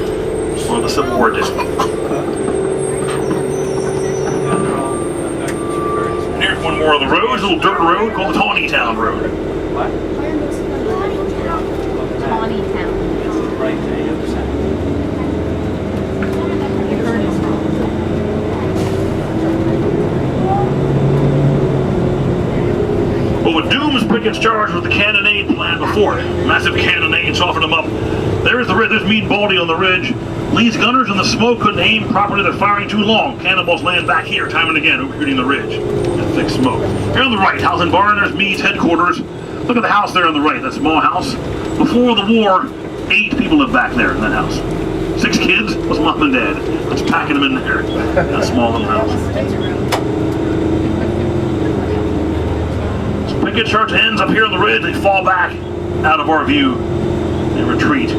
where the Civil War did. Here's one more of the roads, a little dirt road called the Tawny Town Road. What? Tawny Town. Right there, you understand. Well, what dooms Pickett's charge was the cannonade plan before it. Massive cannonade, softened them up. There's the ridge, there's Meade Baldy on the ridge. Lee's gunners in the smoke couldn't aim properly. They're firing too long. Cannonballs land back here time and again, overshooting the ridge in thick smoke. Here on the right, house and barn, there's Meade's headquarters. Look at the house there on the right, that small house. Before the war, 8 people lived back there in that house. 6 kids was mom and dad. Let's packing them in there. That small little house. Picket church ends up here on the ridge. They fall back out of our view. They retreat.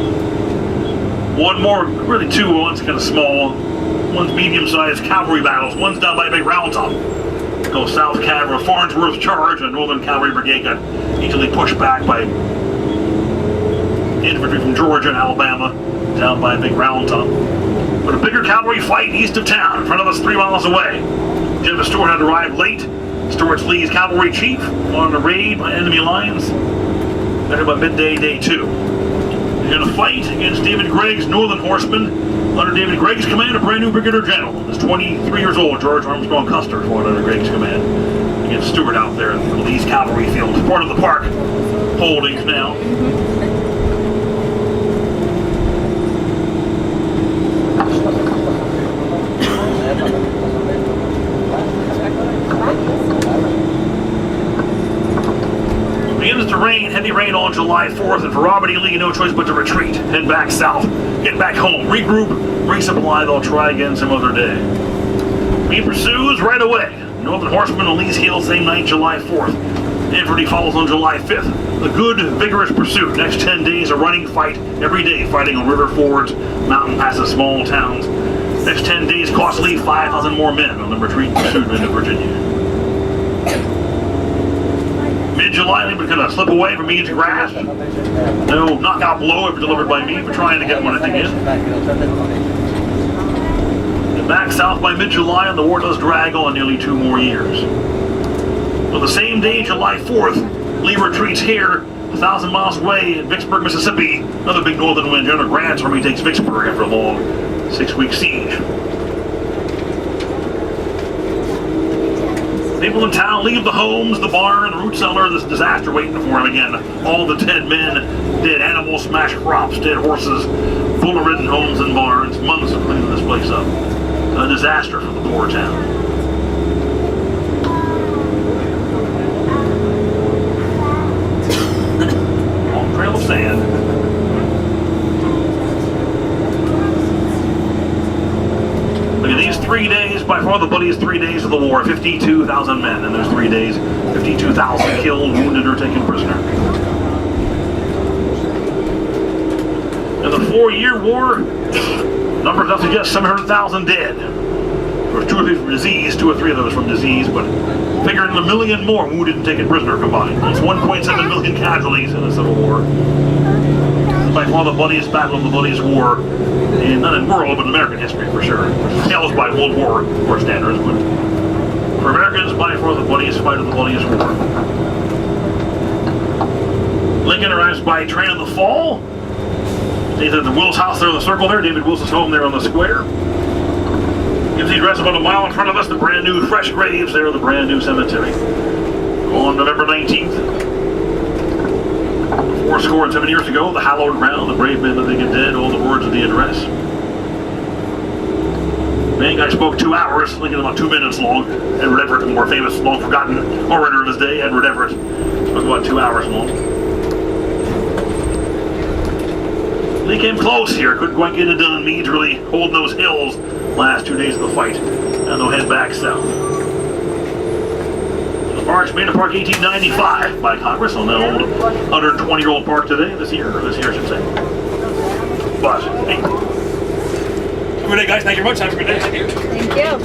One more, really 2. One's kind of small. One's medium-sized cavalry battles. One's down by a big round top. Go South Cavalry, Farnsworth's charge, and Northern Cavalry Brigade got easily pushed back by infantry from Georgia and Alabama down by a big round top. But a bigger cavalry fight east of town, in front of us 3 miles away. General Stuart had arrived late. Stuart's Lee's cavalry chief on a raid by enemy lines. There by midday, day 2. They're going to fight against David Gregg's Northern Horsemen. Under David Gregg's command, a brand new brigadier general. He's 23 years old, George Armstrong Custer, fought under Gregg's command against Stuart out there in the Lee's cavalry field. Part of the park holdings now. Begins to rain, heavy rain on July 4th, and for Robert E. Lee, no choice but to retreat, head back south, get back home, regroup, resupply. They'll try again some other day. Lee pursues right away. Northern Horsemen on Lee's heels same night, July 4th. Infantry follows on July 5th. A good, vigorous pursuit. Next 10 days, a running fight every day, fighting on river fords, mountain passes, small towns. Next 10 days cost Lee 5,000 more men on the retreat pursuit into Virginia. Mid-July, they would kind of slip away from Meade's grasp. No knockout blow ever delivered by Meade, but trying to get one, I think, in. And back south by mid-July, and the war does drag on nearly 2 more years. Well, the same day, July 4th, Lee retreats here, 1,000 miles away in Vicksburg, Mississippi. Another big northern wind. General Grant's army takes Vicksburg after a long 6-week siege. People in town leave the homes, the barn, the root cellar. This disaster waiting for them again. All the dead men, dead animals, smashed crops, dead horses, bullet-ridden homes and barns. Months of cleaning this place up. A disaster for the poor town. Long trail of sand. Look at these 3 days, by far the bloodiest 3 days of the war. 52,000 men in those 3 days. 52,000 killed, wounded, or taken prisoner. In the 4-year war, numbers now suggest 700,000 dead. There was 2 or 3 from disease, 2 or 3 of those from disease, but figuring a million more wounded and taken prisoner combined. That's 1.7 million casualties in the Civil War. By far the bloodiest battle of the bloodiest war, not in world, but in American history for sure. Tales by World War standards, but for Americans, by far the bloodiest fight of the bloodiest war. Lincoln arrives by train in the fall. Stays at the Wills house there in the circle there. David Wilson's home there on the square. Gives the address about a mile in front of us, the brand new fresh graves there in the brand new cemetery. On November 19th, 407 years ago, the hallowed ground, the brave men that they get dead, all the words of the address. Man guy spoke 2 hours, Lincoln about 2 minutes long. Edward Everett, the more famous, long forgotten orator of his day, Edward Everett, spoke about 2 hours long. Lee came close here, couldn't quite get it done. Meade's really holding those hills last 2 days of the fight, and they'll head back south. March made a park 1895 by Congress on that old 120-year-old park today, this year I should say. But, hey. Good day, guys. Thank you very much. Have a good day. Thank you. Thank you.